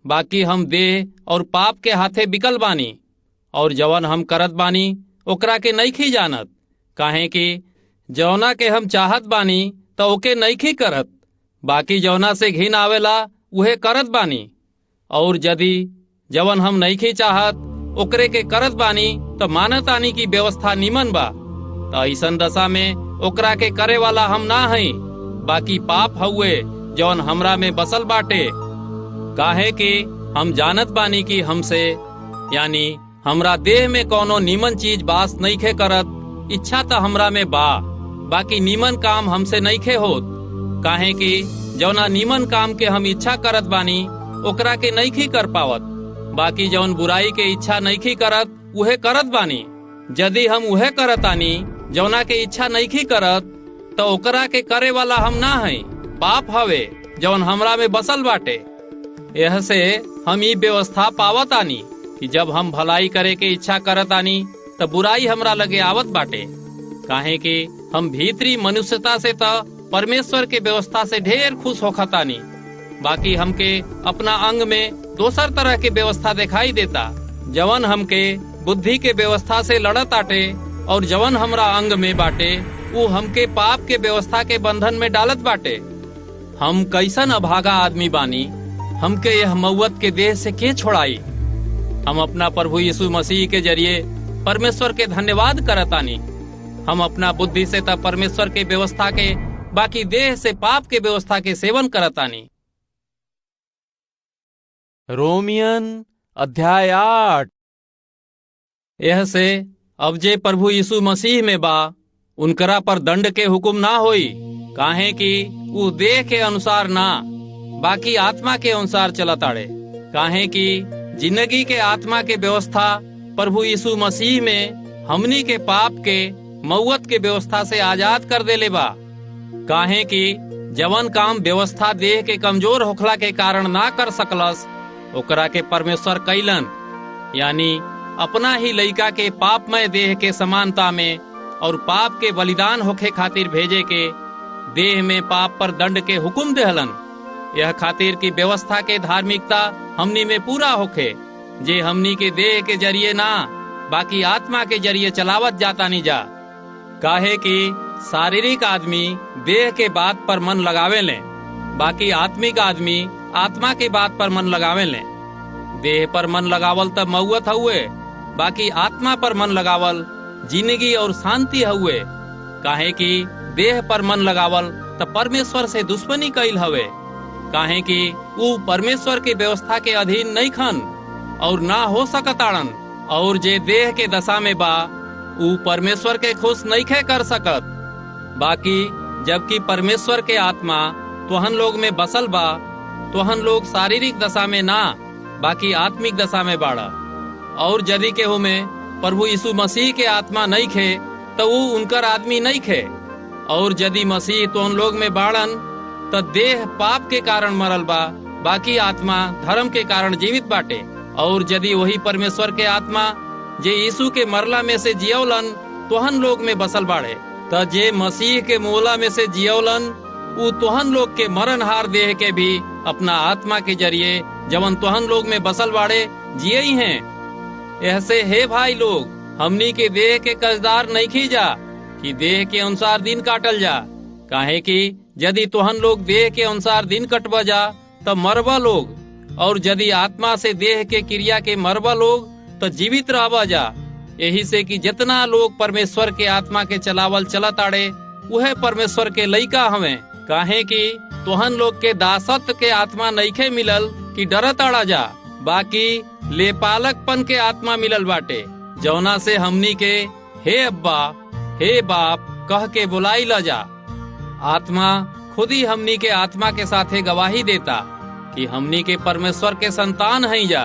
बाकी हम देह और पाप के हाथे बिकल बानी। और जवन हम करत बानी ओकरा के नइखी जानत, काहे कि जौना के हम चाहत बानी त ओके नइखी करत, बाकी जौना से घिन आवेला उहे करत बानी। और यदि जवन हम नइखी चाहत ओकरे के करत बानी त मानत आनी की व्यवस्था निमन बा। त ऐसन दशा में ओकरा के करे वाला हम ना हई, बाकी पाप हउए जौन हमरा में बसल बाटे। काहे कि हम जानत बानी कि हमसे यानी हमरा देह में कोनो नीमन चीज बास नइखे करत। इच्छा त हमरा में बा, बाकी नीमन काम हमसे नइखे होत। काहे कि जौना नीमन काम के हम इच्छा करत बानी ओकरा के नइखी कर पावत, बाकी जौन बुराई के इच्छा नइखी करत उहे करत बानी। यदि हम उहे करत आनी जौना के इच्छा नइखी करत तो ओकरा के करे वाला हम ना हई, पाप हवे जौन हमरा में बसल बाटे। यह से हम ई व्यवस्था पावत आनी कि जब हम भलाई करे के इच्छा करत आनी तो बुराई हमरा लगे आवत बाटे। काहे कि हम भीतरी मनुष्यता से त परमेश्वर के व्यवस्था से ढेर खुश होखत आनी, बाकी हमके अपना अंग में दोसर तरह के व्यवस्था दिखाई देता, जवन हमके बुद्धि के व्यवस्था से लड़त आटे। और जवन हमरा अंग में बाटे वो हमके पाप के व्यवस्था के बंधन में डालत बाटे। हम कैसन अभागा आदमी बानी, हमके यह मौत के देह से के छोड़ाई। हम अपना प्रभु यीशु मसीह के जरिए परमेश्वर के धन्यवाद करतानी। हम अपना बुद्धि से त परमेश्वर के व्यवस्था के, बाकी देह से पाप के व्यवस्था के सेवन करतानी। रोमियन अध्याय 8। यह से अब जे प्रभु यीशु मसीह में बा उनकरा पर दंड के हुकुम ना होई, काहे कि वो देह के अनुसार ना बाकी आत्मा के अनुसार चलत आड़े। काहे कि जिंदगी के आत्मा के व्यवस्था प्रभु यीशु मसीह में हमनी के पाप के मौत के व्यवस्था से आजाद कर देले बा। काहे कि जवन काम व्यवस्था देह के कमजोर होखला के कारण ना कर सकलस ओकरा के परमेश्वर कैलन, यानी अपना ही लइका के पापमय देह के समानता में और पाप के बलिदान होखे खातिर भेजे के देह में पाप पर दंड के हुकुम देहलन। यह खातिर की व्यवस्था के धार्मिकता हमनी में पूरा होखे, जे हमनी के देह के जरिए ना बाकी आत्मा के जरिए चलावत जाता नहीं जा। काहे कि शारीरिक आदमी देह के बात पर मन लगावे ले, बाकी आत्मिक आदमी आत्मा के बात पर मन लगावे ले। देह पर मन लगावल तब मौत हुए, बाकी आत्मा पर मन लगावल जिंदगी और शांति हुए। काहे कि देह पर मन लगावल तब परमेश्वर से दुश्मनी कैल हवे, काहे कि वो परमेश्वर के व्यवस्था के अधीन नहीं खन और ना हो सकताड़न। और जे देह के दशा में बा वो परमेश्वर के खुश नहीं खे कर सकत। बाकी जबकि परमेश्वर के आत्मा तोहन लोग में बसल बा, तोहन लोग शारीरिक दशा में ना बाकी आत्मिक दशा में बाड़ा। और यदि केहू में प्रभु यीशु मसीह के आत्मा नहीं खे तो वो उनकर आदमी नहीं खे। और यदि मसीह तोहन लोग में बाड़न तो देह पाप के कारण मरल बा, बाकी आत्मा धर्म के कारण जीवित बाटे। और यदि वही परमेश्वर के आत्मा जे यीशु के मरला में से जियौलन तोहन लोग में बसल बाड़े, तो जे मसीह के मोला में से जियौलन वो तोहन लोग के मरणहार देह के भी अपना आत्मा के जरिए जवन तोहन लोग में बसल बाड़े जिये ही हैं। ऐसे हे भाई लोग, हमनी के देह के कर्जदार नहीं खींचा, कि देह के अनुसार दिन काटल जा। काहे कि यदि तुहन लोग देह के अनुसार दिन कटवा जा तो मरबा लोग, और यदि आत्मा से देह के क्रिया के मरबा लोग तो जीवित रहबा जा। यही से कि जितना लोग परमेश्वर के आत्मा के चलावल चलत आड़े वह परमेश्वर के लइका हवे। काहे कि तुहन लोग के दासत्व के आत्मा नइखे मिलल कि डरत आड़ा जा, बाकी लेपालकपन के आत्मा मिलल बाटे, जौना से हमनी के हे अब्बा हे बाप कह के बुलाई ला जा। आत्मा खुद ही हमनी के आत्मा के साथे गवाही देता कि हमनी के परमेश्वर के संतान हई जा,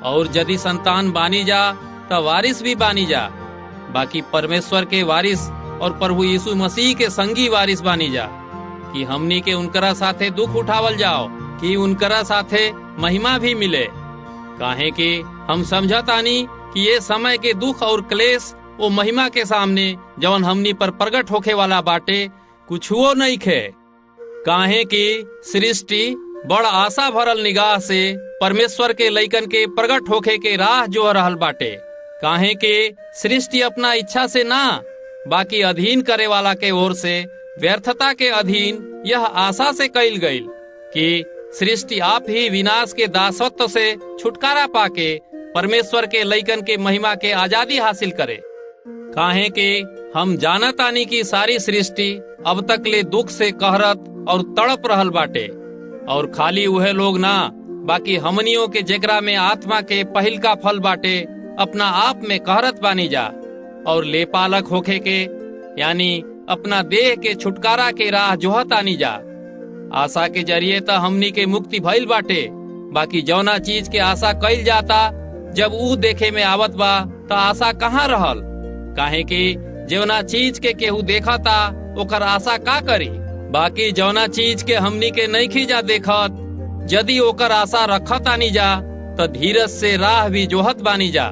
और यदि संतान बानी जा तो वारिस भी बानी जा। बाकी परमेश्वर के वारिस और प्रभु यीशु मसीह के संगी वारिस बानी जा, कि हमनी के उनकरा साथे दुख उठावल जाओ, कि उनकरा साथे महिमा भी मिले। काहे कि हम समझतानी कि ये समय के दुख और क्लेश वो महिमा के सामने जवन हमनी पर प्रकट होखे वाला बाटे कुछ वो नहीं खे। काहे कि सृष्टि बड़ आशा भरल निगाह से परमेश्वर के लइकन के प्रकट होखे के राह जो रहल बाटे। काहे कि सृष्टि अपना इच्छा से ना, बाकी अधीन करे वाला के ओर से व्यर्थता के अधीन यह आशा से कइल गईल कि सृष्टि आप ही विनाश के दासत्व से छुटकारा पाके परमेश्वर के लइकन के महिमा के आजादी हासिल करे। काहे कि हम जानतानी की सारी सृष्टि अब तक ले दुख से कहरत और तड़प रहल बाटे, और खाली वह लोग ना, बाकी हमनियों के जेकरा में आत्मा के पहिल का फल बाटे अपना आप में कहरत बानी जा, और लेपालक होखे के यानी अपना देह के छुटकारा के राह जोहत आनी जा। आशा के जरिए तो हमनी के मुक्ति भइल बाटे, बाकी जौना चीज के आशा कइल जाता जब ऊ देखे में आवत बा तो आशा कहाँ रहल। काहे कि जौना चीज के केहू देखता ओकर आशा का करी। बाकी जौना चीज के हमनी के नहीं खींचा देखत, यदि ओकर आशा रखत आनी जा तो धीरज से राह भी जोहत बानी जा।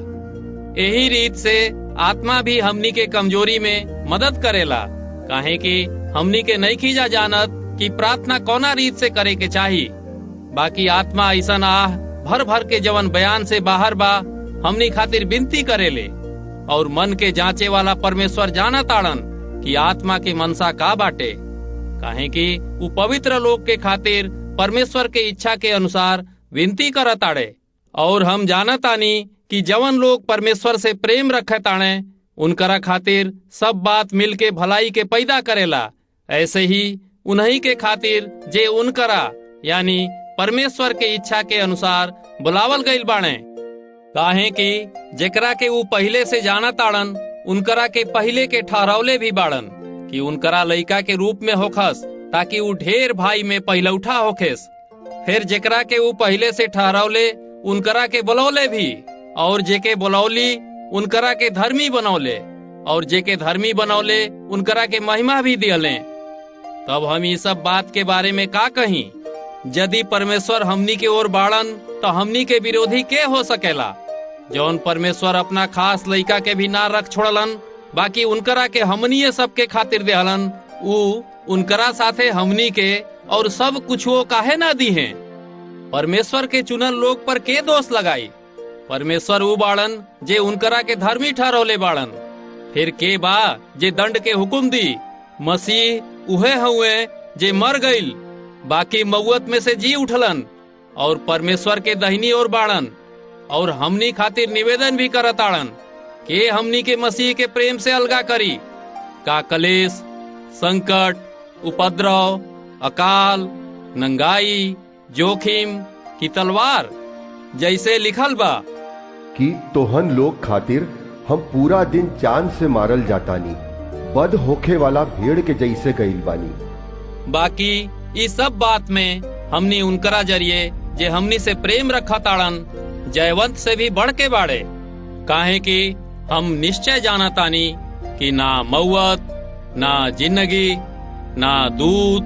यही रीत से आत्मा भी हमनी के कमजोरी में मदद करेला। काहे कि हमनी के नहीं खींचा जानत कि प्रार्थना कौना रीत से करे के चाही। बाकी आत्मा ऐसा आह भर भर के जवन बयान से बाहर बा हमनी खातिर विनती करेले, और मन के जांचे वाला परमेश्वर जाना ताड़न कि आत्मा के मनसा का बाटे। काहे कि वो पवित्र लोग के खातिर परमेश्वर के इच्छा के अनुसार विनती करत आड़े। और हम जानतानी कि जवन लोग परमेश्वर से प्रेम रखत आड़े उनकरा खातिर सब बात मिल के भलाई के पैदा करेला। ऐसे ही उन्हीं के खातिर जे उनकरा यानी परमेश्वर के इच्छा के अनुसार बुलावल गईल बाणे। काहे कि जेकरा के वो पहले से जाना ताड़न उनकरा के पहले के ठहरावले भी बाड़न कि उनकरा लइका के रूप में होखस, ताकि वो ढेर भाई में पहिलौठा होखेस। फिर जेकरा के वो पहले से ठहरावले उनकरा के बुलौले भी, और जेके बुलौली उनकरा के धर्मी बनौले, और जेके धर्मी बनौले उनकरा के महिमा भी दियले। तब हम ये सब बात के बारे में का कहीं? यदि परमेश्वर हमनी के ओर बाड़न तो हमनी के विरोधी के हो सकेला? जौन परमेश्वर अपना खास लइका के भी ना रख छोड़लन, बाकी उनकरा के हमनी सबके खातिर देहलन, ऊ उनकरा साथे हमनी के और सब कुछ वो काहे ना दी हैं? परमेश्वर के चुनल लोग पर के दोष लगाई? परमेश्वर ऊ बाड़न जे उनकरा के धर्मी ठहरौले बाड़न। फिर के बा जे दंड के हुकुम दी? मसीह उहे हुए जे मर गईल, बाकी मौत में से जी उठलन, और परमेश्वर के दहिनी ओर बाड़न, और हमनी खातिर निवेदन भी करत आड़न के हमनी के मसीह के प्रेम से अलगा करी। का कलेश, संकट, उपद्रव, अकाल, नंगाई, जोखिम की तलवार? जैसे लिखल बा कि तोहन लोग खातिर हम पूरा दिन चांद से मारल जातानी, बद होखे वाला भेड़ के जैसे गईल बानी। बाकी इस सब बात में हमनी उनकरा जरिए जे हमनी से प्रेम रखा ताड़न जयवंत से भी बढ़ के बाड़े। काहे कि हम निश्चय जानतानी कि ना मौत, ना जिंदगी, ना दूत,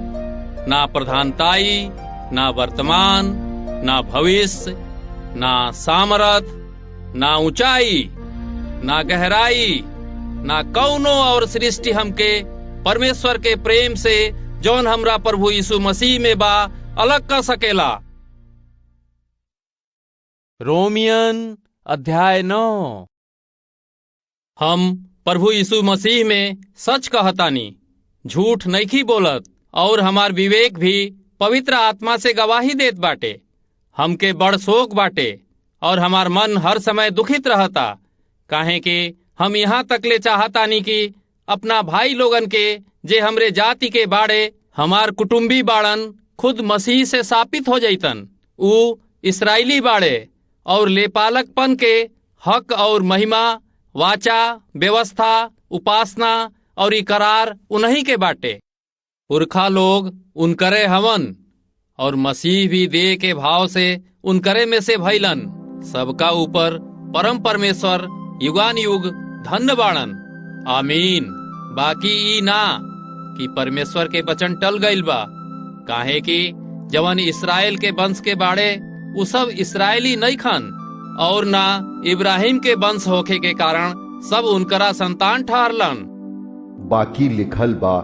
ना प्रधानताई, ना वर्तमान, ना भविष्य, ना सामर्थ, ना ऊंचाई, ना गहराई, ना कौनो और सृष्टि हमके परमेश्वर के प्रेम से जौन हमरा प्रभु यीशु मसीह में बा अलग कर सकेला। रोमियन अध्याय 9। हम प्रभु यीशु मसीह में सच कहतानी, झूठ नइखी बोलत, और हमार विवेक भी पवित्र आत्मा से गवाही देत बाटे। हमके बड़ शोक बाटे और हमार मन हर समय दुखित रहता, काहे कि हम यहाँ तक ले चाहतानी कि अपना भाई लोगन के जे हमरे जाति के बाड़े हमार कुटुम्बी बाड़न खुद मसीह से स्थापित हो जैतन। ऊ इस्राएली बाड़े और लेपालकपन के हक और महिमा, वाचा, व्यवस्था, उपासना और इकरार उन्हीं के बाटे। पुरखा लोग उनकरे हवन और मसीह भी देह के भाव से उनकरे में से भइलन। सबका ऊपर परम परमेश्वर युगान युग धन्य बाड़न। आमीन। बाकी ई ना कि परमेश्वर के वचन टल गइल बा, काहे कि जवन इस्राएल के वंश के बाड़े उ सब इस्राएली नहीं खन, और ना इब्राहिम के वंश होखे के कारण सब उनकरा संतान ठहरलन। बाकी लिखल बा,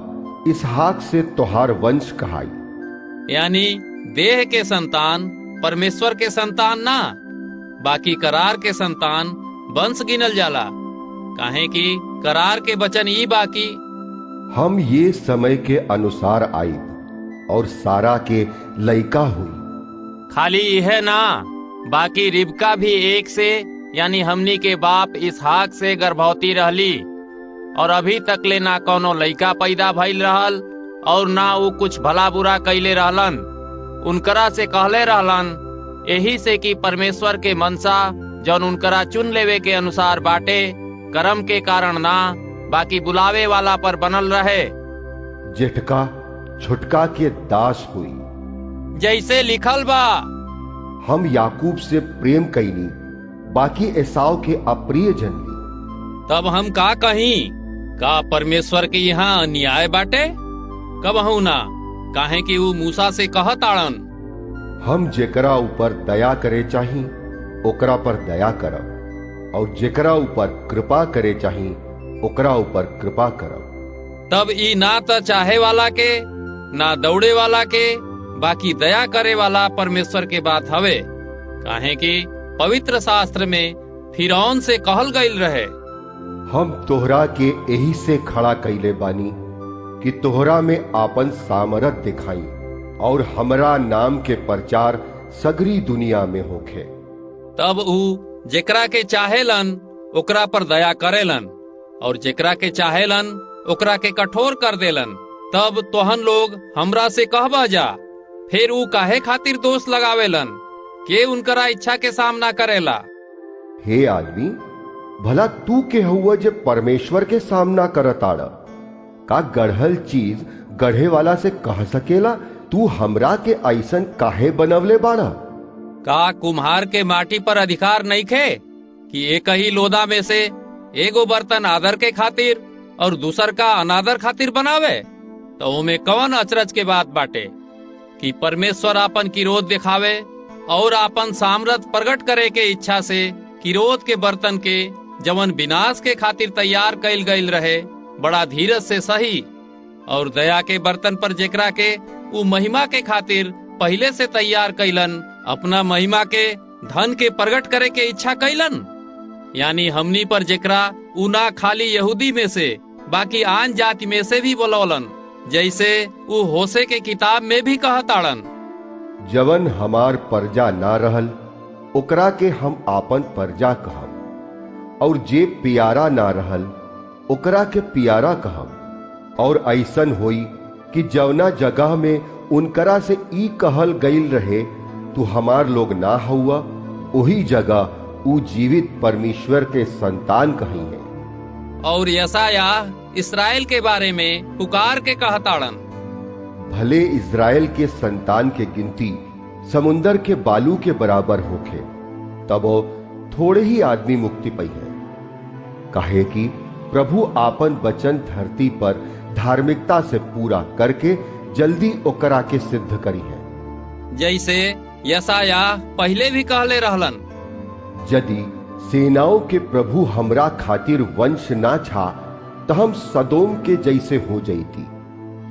इसहाक से तोहार वंश कहाई। यानी देह के संतान परमेश्वर के संतान ना, बाकी करार के संतान वंश गिनल जाला। काहे कि करार के वचन ई बाकी, हम ये समय के अनुसार आई और सारा के लइका हुई। खाली यह ना, बाकी रिबका भी एक से यानी हमनी के बाप इसहाक से गर्भवती रहली, और अभी तक ले ना कोनो लइका पैदा भइल रहल, और ना वो कुछ भला बुरा कैले रहलन। उनकरा से कहले रहलन, यही से कि परमेश्वर के मनसा जौन उनकरा चुन लेवे के अनुसार बाटे, कर्म के कारण ना बाकी बुलावे वाला पर बनल रहे। जेठका छुटका के दास हुई। जैसे लिखल बा, हम याकूब से प्रेम कईनी, बाकी एसाव के अप्रिय जनली। तब हम का कहीं, का परमेश्वर के यहाँ अन्याय बाटे? कबहू ना, काहे कि वो मूसा से कहत आड़न, हम जेकरा ऊपर दया करे चाही ओकरा पर दया करब, और जेकरा ऊपर कृपा करे चाही ओकरा ऊपर कृपा करब। तब ई ना तो चाहे वाला के ना दौड़े वाला के, बाकी दया करे वाला परमेश्वर के बात हवे। काहे कि पवित्र शास्त्र में फिरौन से कहल गईल रहे, हम तोहरा के यही से खड़ा कैले बानी कि तोहरा में आपन सामर्थ दिखाई, और हमरा नाम के प्रचार सगरी दुनिया में होखे। तब ऊ जेकरा के चाहेलन ओकरा पर दया करेलन, और जेकरा के चाहेलन ओकरा के कठोर कर देलन। तब तोहन लोग हमरा से कहबा जा, फिर ऊ काहे खातिर दोष लगावेलन? के उनकरा इच्छा के सामना करेला? हे आदमी, भला तू के हुआ जे परमेश्वर के सामना करत आड़ा? का गढ़ल चीज गढ़े वाला से कह सकेला, तू हमरा के ऐसन काहे बनवले बाड़ा? का कुम्हार के माटी पर अधिकार नहीं खे कि एक ही लोदा में से एगो बर्तन आदर के खातिर और दूसर का अनादर खातिर बनावे? तो ओमे कौन अचरज के बात बाटे कि परमेश्वर आपन किरोध दिखावे और आपन सामर्थ प्रकट करे के इच्छा से किरोध के बर्तन के जवन विनाश के खातिर तैयार कैल गईल रहे बड़ा धीरज से सही, और दया के बर्तन पर जेकरा के उ महिमा के खातिर पहले से तैयार कैलन, अपना महिमा के धन के प्रकट करे के इच्छा कैलन। यानी हमनी पर जेकरा उ ना खाली यहूदी में से बाकी आन जाति में से भी बोलौलन, जैसे उ होशे के किताब में भी कहताड़न, जवन हमार प्रजा ना रहल ओकरा के हम आपन प्रजा कहब, और जे पियारा ना रहल ओकरा के पियारा कहब। और ऐसन होई कि जवना जगह में उनकरा से ई कहल गईल रहे तू हमार लोग ना हुआ, वही जगह ऊ जीवित परमेश्वर के संतान कही है। और यशाया इस्राएल के बारे में पुकार के कहताड़न, भले इस्राएल के संतान के गिनती समुंदर के बालू के बराबर होखे, तब वो थोड़े ही आदमी मुक्ति पाई है। काहे कि प्रभु आपन वचन धरती पर धार्मिकता से पूरा करके जल्दी ओकरा के सिद्ध करी है। जैसे यशाया पहले भी कहले रहलन, यदि सेनाओं के प्रभु हमरा खातिर वंश ना छा तो हम सदोम के जैसे हो जाती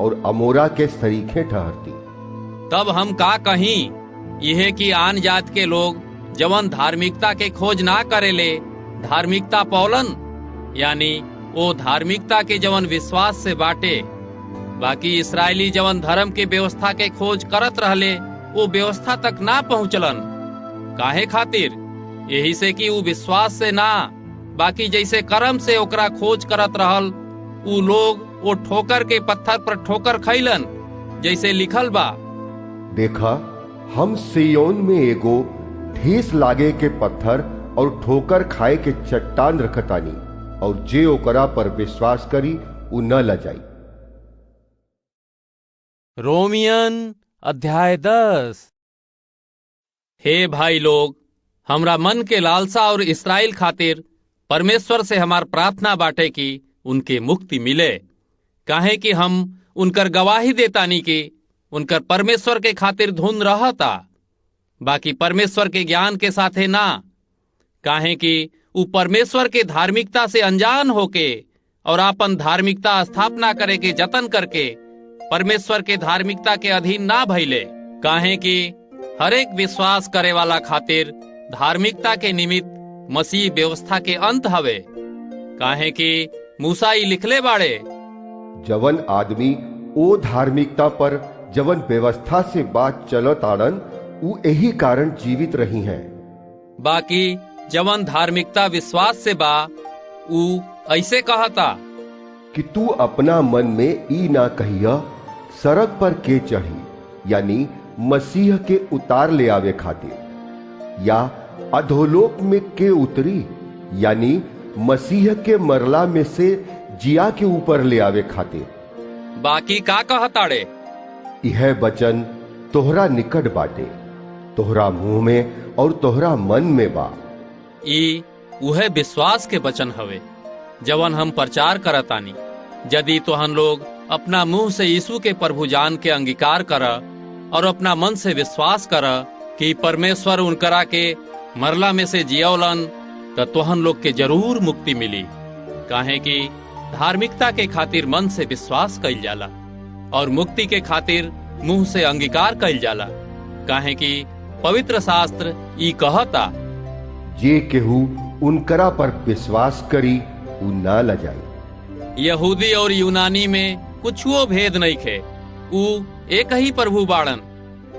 और अमोरा के सरीखे ठहरती। तब हम का कहीं, यह कि आन जात के लोग जवन धार्मिकता के खोज ना करेले धार्मिकता पौलन, यानी वो धार्मिकता के जवन विश्वास से बाटे। बाकी इसराइली जवन धर्म के व्यवस्था के खोज करत रहले वो व्यवस्था तक ना पहुँचलन। काहे खातिर? यही से कि वो विश्वास से ना बाकी जैसे कर्म से ओकरा खोज करत रहल, उ लोग वो ठोकर के पत्थर पर ठोकर खैलन, जैसे लिखल बा, देखा हम सिय्योन में एगो ठेस लागे के पत्थर और ठोकर खाए के चट्टान रखतानी, और जे ओकरा पर विश्वास करी उ न लजाई। रोमियन अध्याय 10। हे भाई लोग, हमरा मन के लालसा और इस्राएल खातिर परमेश्वर से हमार प्रार्थना बाटे कि उनके मुक्ति मिले। काहे कि हम उनकर गवाही देतानी कि उनकर परमेश्वर के खातिर धुन रहता, बाकी परमेश्वर के ज्ञान के साथे ना। काहे कि उ परमेश्वर के धार्मिकता से अनजान होके और आपन धार्मिकता स्थापना करे के जतन करके परमेश्वर के धार्मिकता के अधीन ना भइले। काहे कि हर एक विश्वास करे वाला खातिर धार्मिकता के निमित्त मसीह व्यवस्था के अंत हवे। काहे कि मूसा ई लिखले बाड़े, जवन आदमी ओ धार्मिकता पर जवन व्यवस्था से बात चलत आड़न उ यही कारण जीवित रही हैं। बाकी जवन धार्मिकता विश्वास से बा उ ऐसे कहता कि तू अपना मन में ई ना कहिया सड़क पर के चढ़ी, यानी मसीह के उतार ले आवे खातिर, या अधोलोक में के उतरी, यानी मसीह के मरला में से जिया के ऊपर ले आवे खातिर। बाकी का कहताड़े, यह वचन तोहरा निकट बाटे, तोहरा मुंह में और तोहरा मन में बा। ई उहे विश्वास के वचन हवे जवन हम प्रचार करतानी। यदि तोहन लोग अपना मुंह से यीशु के प्रभु जान के अंगीकार कर और अपना मन से विश्वास कर कि परमेश्वर उनकरा के मरला में से जियौलन, तो तोहन लोग के जरूर मुक्ति मिली। काहे कि धार्मिकता के खातिर मन से विश्वास कइल जाला और मुक्ति के खातिर मुंह से अंगीकार कइल जाला। काहे कि पवित्र शास्त्र ई कहता, जे केहू उनकरा पर विश्वास करी उ ना लजाई। यहूदी और यूनानी में कुछुओ भेद नहीं खे, उ एक ही प्रभु बाड़न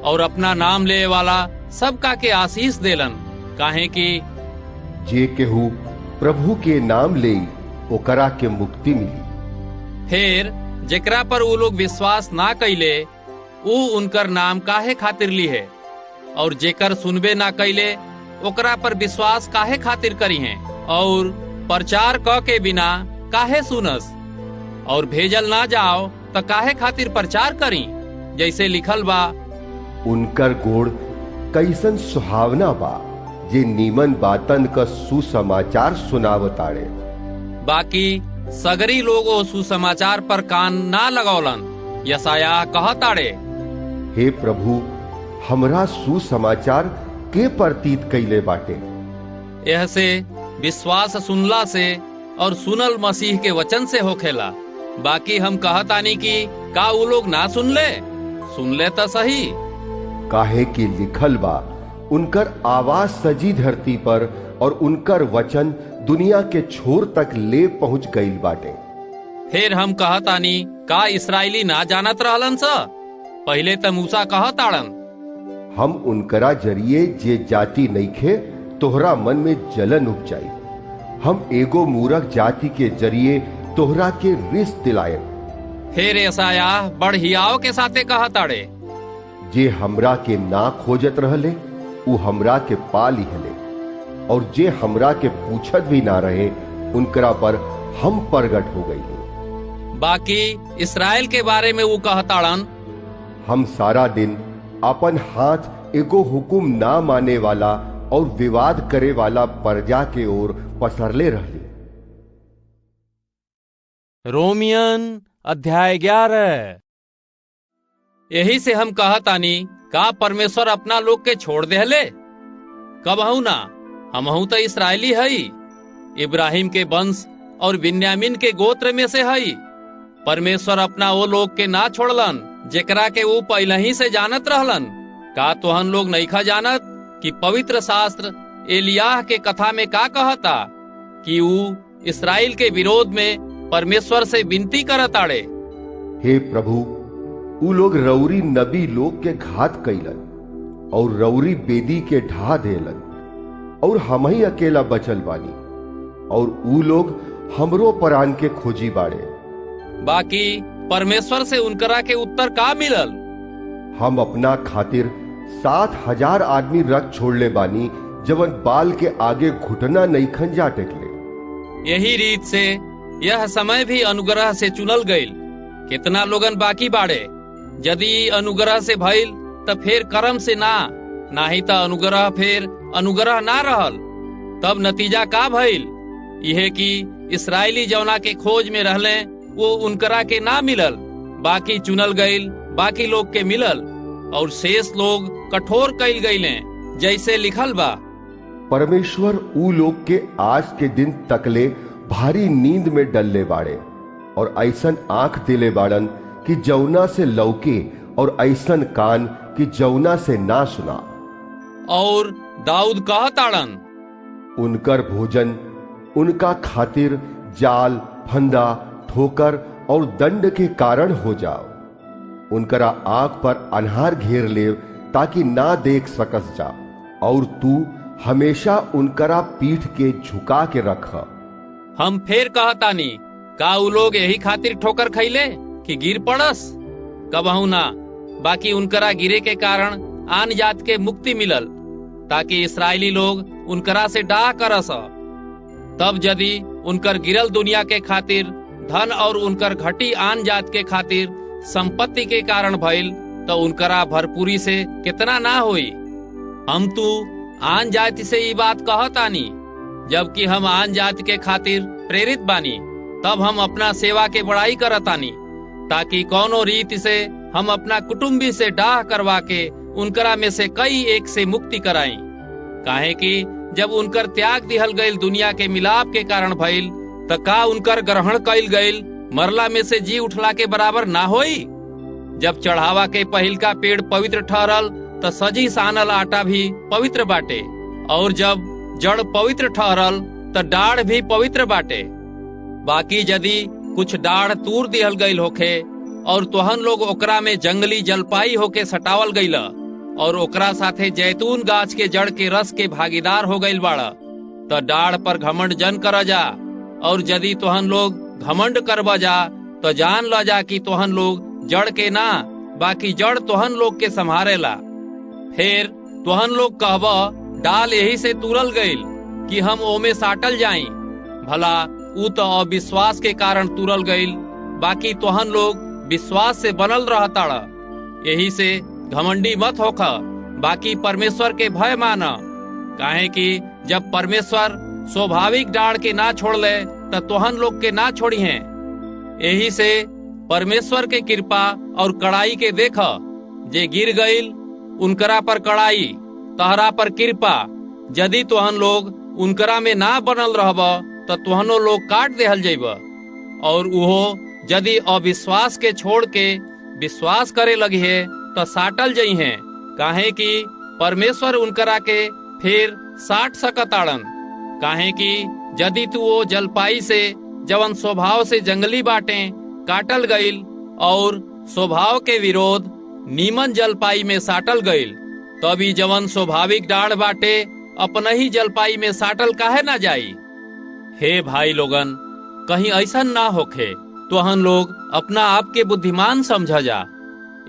और अपना नाम ले वाला सबका के आशीष देलन। काहे कि जे केहू प्रभु के नाम ले ओकरा के मुक्ति मिली। फिर जेकरा पर वो लोग विश्वास ना कैले उ उनकर नाम काहे खातिर ली है, और जेकर सुनबे ना कैले ओकरा पर विश्वास काहे खातिर करी है, और प्रचार क के बिना काहे सुनस, और भेजल ना जाओ तो काहे खातिर प्रचार करी। जैसे लिखल बा, उनकर गोड़ कैसन सुहावना बा जे नीमन बातन का सुसमाचार सुनावताड़े। बाकी सगरी लोग ओ सुसमाचार पर कान ना लगौलन। यशायाह कहताड़े, हे प्रभु, हमरा सुसमाचार के प्रतीत कैले बाटे। यह से विश्वास सुनला से और सुनल मसीह के वचन से होखेला। बाकी हम कहतानी कि का वो लोग ना सुन ले तो सही। काहे कि लिखल बा, उनकर आवाज सजी धरती पर और उनकर वचन दुनिया के छोर तक ले पहुंच गईल बाटे। फिर हम कहतानी, का इस्राएली ना जानत रहलन सा? पहले तो मूसा कहताड़न, हम उनकरा जरिए जे जाति नइखे तोहरा मन में जलन उपजाई। हम एगो मूरख जाति के जरिए तोहरा के रिस दिलाए। फिर यशायाह बड़ हियाव के साथे कहताड़े, जे हमरा के ना खोजत रहले उ हमरा के पा लिहले, और जे हमरा के पूछत भी ना रहे उनकरा पर हम प्रगट हो गई। बाकी इस्राएल के बारे में वो कहताड़न, हम सारा दिन अपन हाथ एगो हुकुम ना माने वाला और विवाद करे वाला प्रजा के ओर पसरले रहले। रोमियन अध्याय 11। यही से हम कहतानी, का परमेश्वर अपना लोग के छोड़ देहले? कबहू ना, हमहू तो इस्राएली हई, इब्राहिम के वंश और बिन्यामीन के गोत्र में से हई। परमेश्वर अपना वो लोग के ना छोड़लन जेकरा के वो पहले ही से जानत रहलन। का तोहन लोग नइखा जानत कि पवित्र शास्त्र एलियाह के कथा में का कहता कि वो इस्राएल के विरोध में परमेश्वर से विनती करताड़े। हे प्रभु, ऊ लोग रौरी नबी लोग के घात कैलन और रौरी बेदी के ढा देलन, और हम ही अकेला बचल बानी, और ऊ लोग हमरो परान के खोजी बाड़े। बाकी परमेश्वर से उनकरा के उत्तर का मिलल? हम अपना खातिर 7,000 आदमी रख छोड़ले बानी, जवन बाल के आगे घुटना नहीं खंजा टेकले। यही रीत से यह समय भी अनुग्रह से चुनल गईल। कितना लोगन बाकी बाड़े। यदि अनुग्रह से भइल तो फिर कर्म से ना ही तो अनुग्रह फिर अनुग्रह ना रहल। तब नतीजा का भइल? यह कि इस्राएली जौना के खोज में रहले वो उनकरा के ना मिलल। बाकी चुनल गईल बाकी लोग के मिलल, और शेष लोग कठोर कईल गईले, जैसे लिखल बा। परमेश्वर ऊ लोग के आज के दिन तकले भारी नींद में डलले बाड़े, और ऐसन आंख दिले बाड़न कि जौना से लौके, और ऐसन कान कि जौना से ना सुना। और दाऊद कहताड़न, उनकर भोजन उनका खातिर जाल, फंदा, ठोकर और दंड के कारण हो जाओ। उनकरा आंख पर अन्हार घेर ले, ताकि ना देख सकस जा, और तू हमेशा उनकरा पीठ के झुका के रख। हम फिर कहतानी, का उ लोग यही खातिर ठोकर खैले कि गिर पड़स? कबहू ना। बाकी उनकरा गिरे के कारण आन जात के मुक्ति मिलल, ताकि इस्राएली लोग उनकरा से डाह करस। तब यदि उनकर गिरल दुनिया के खातिर धन और उनकर घटी आन जात के खातिर संपत्ति के कारण भइल, तो उनकरा भरपूरी से कितना ना होई। हम तू आन जाति से ये बात कहतानी, जबकि हम आन जाति के खातिर प्रेरित बानी। तब हम अपना सेवा के बड़ाई करतानी, ताकि कौनो रीति से हम अपना कुटुंबी से डाह करवा के उनकरा में से कई एक से मुक्ति कराई। काहे कि जब उनकर त्याग दिहल गईल दुनिया के मिलाप के कारण भइल, त का उनकर ग्रहण कईल गईल मरला में से जी उठला के बराबर ना होई? जब चढ़ावा के पहिल का पेड़ पवित्र ठहरल, त सजी सानल आटा भी पवित्र बाटे, और जब जड़ पवित्र ठहरल त डाढ़ भी पवित्र बाटे। बाकी यदि कुछ डाढ़ तूर दिहल गईल होखे, और तोहन लोग ओकरा में जंगली जलपाई होके सटावल गईला, और ओकरा साथे जैतून गाछ के जड़ के रस के भागीदार हो गईल बाड़ा, त डाढ़ पर घमंड जन कर जा। और यदि तोहन लोग घमंड करबा जा, तो जान ल जा कि तोहन लोग जड़ के ना, बाकी जड़ तोहन लोग के संभारेला। फिर तोहन लोग कहबा, डाल यही से तुरल गईल कि हम ओमे साटल जाई। भला ऊ तो अविश्वास के कारण तुरल गईल, बाकी तोहन लोग विश्वास से बनल रहताड़ा। यही से घमंडी मत होखा, बाकी परमेश्वर के भय माना। काहे कि जब परमेश्वर स्वाभाविक डाढ़ के ना छोड़ ले, तो तोहन लोग के ना छोड़ी हैं। यही से परमेश्वर के कृपा और कड़ाई के देखा, जे गिर गईल उनकरा पर कड़ाई, तहरा पर कृपा। यदि तोहन लोग उनकरा में ना बनल रहब, तो तोहनो लोग काट देहल जइब। और उहो यदि अविश्वास के छोड़ के विश्वास करे लगी है, तो साटल जई हैं। काहे कि परमेश्वर उनकरा के फिर साट सकताड़न। काहे कि यदि तू वो जलपाई से जवन स्वभाव से जंगली बाटे काटल गईल, और स्वभाव के विरोध नीमन जलपाई में साटल गईल, तभी जवन स्वाभाविक डाढ़ बाटे अपना ही जलपाई में साटल काहे ना जाई। हे भाई लोगन, कहीं ऐसा ना होखे तोहन लोग अपना आप के बुद्धिमान समझा जा।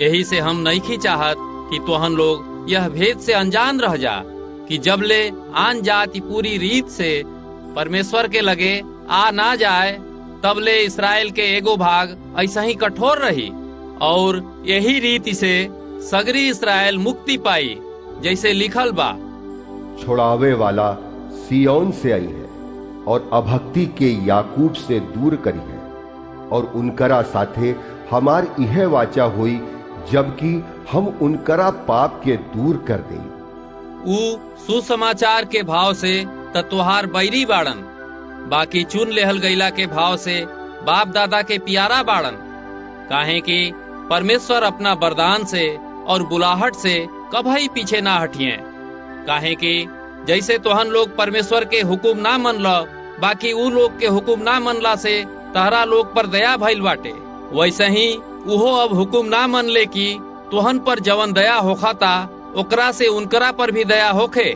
यही से हम नहीं चाहत कि तोहन लोग यह भेद से अनजान रह जा, कि जब ले आन जाति पूरी रीत से परमेश्वर के लगे आ ना जाए, तब ले इसराइल के एगो भाग ऐसा ही कठोर रही, और यही रीति से सगरी इसराइल मुक्ति पाई, जैसे लिखल बा। छुड़ावे वाला सिय्योन से आई है, और अभक्ति के याकूब से दूर करी है, और उनकरा साथे हमार इहे वाचा हुई, जबकि हम उनकरा पाप के दूर कर देई। ऊ सुसमाचार के भाव से तत्वहार बैरी बाड़न, बाकी चुन लेहल गईला के भाव से बाप दादा के प्यारा बाड़न। काहे कि परमेश्वर अपना वरदान से और बुलाहट से कभी पीछे ना हटिए। काहे कि जैसे तोहन लोग परमेश्वर के हुकुम ना मनला, बाकी ऊ लोग के हुकुम ना मनला से तहरा लोग पर दया भइल बाटे, वैसे ही उहो अब हुकुम ना मन ले कि तोहन पर जवन दया होखाता ओकरा से उनकरा पर भी दया होखे।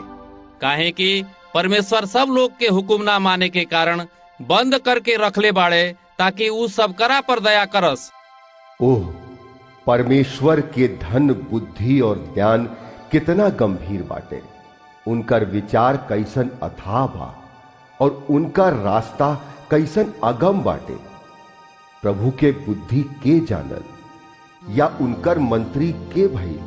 काहे कि परमेश्वर सब लोग के हुकुम ना माने के कारण बंद करके रखले बाड़े, ताकि उ सब करा पर दया करस। ओह, परमेश्वर के धन बुद्धि और ज्ञान कितना गंभीर बाटे। उनकर विचार कैसन अथाह बा और उनका रास्ता कैसन अगम बाटे। प्रभु के बुद्धि के जानल, या उनकर मंत्री के भई,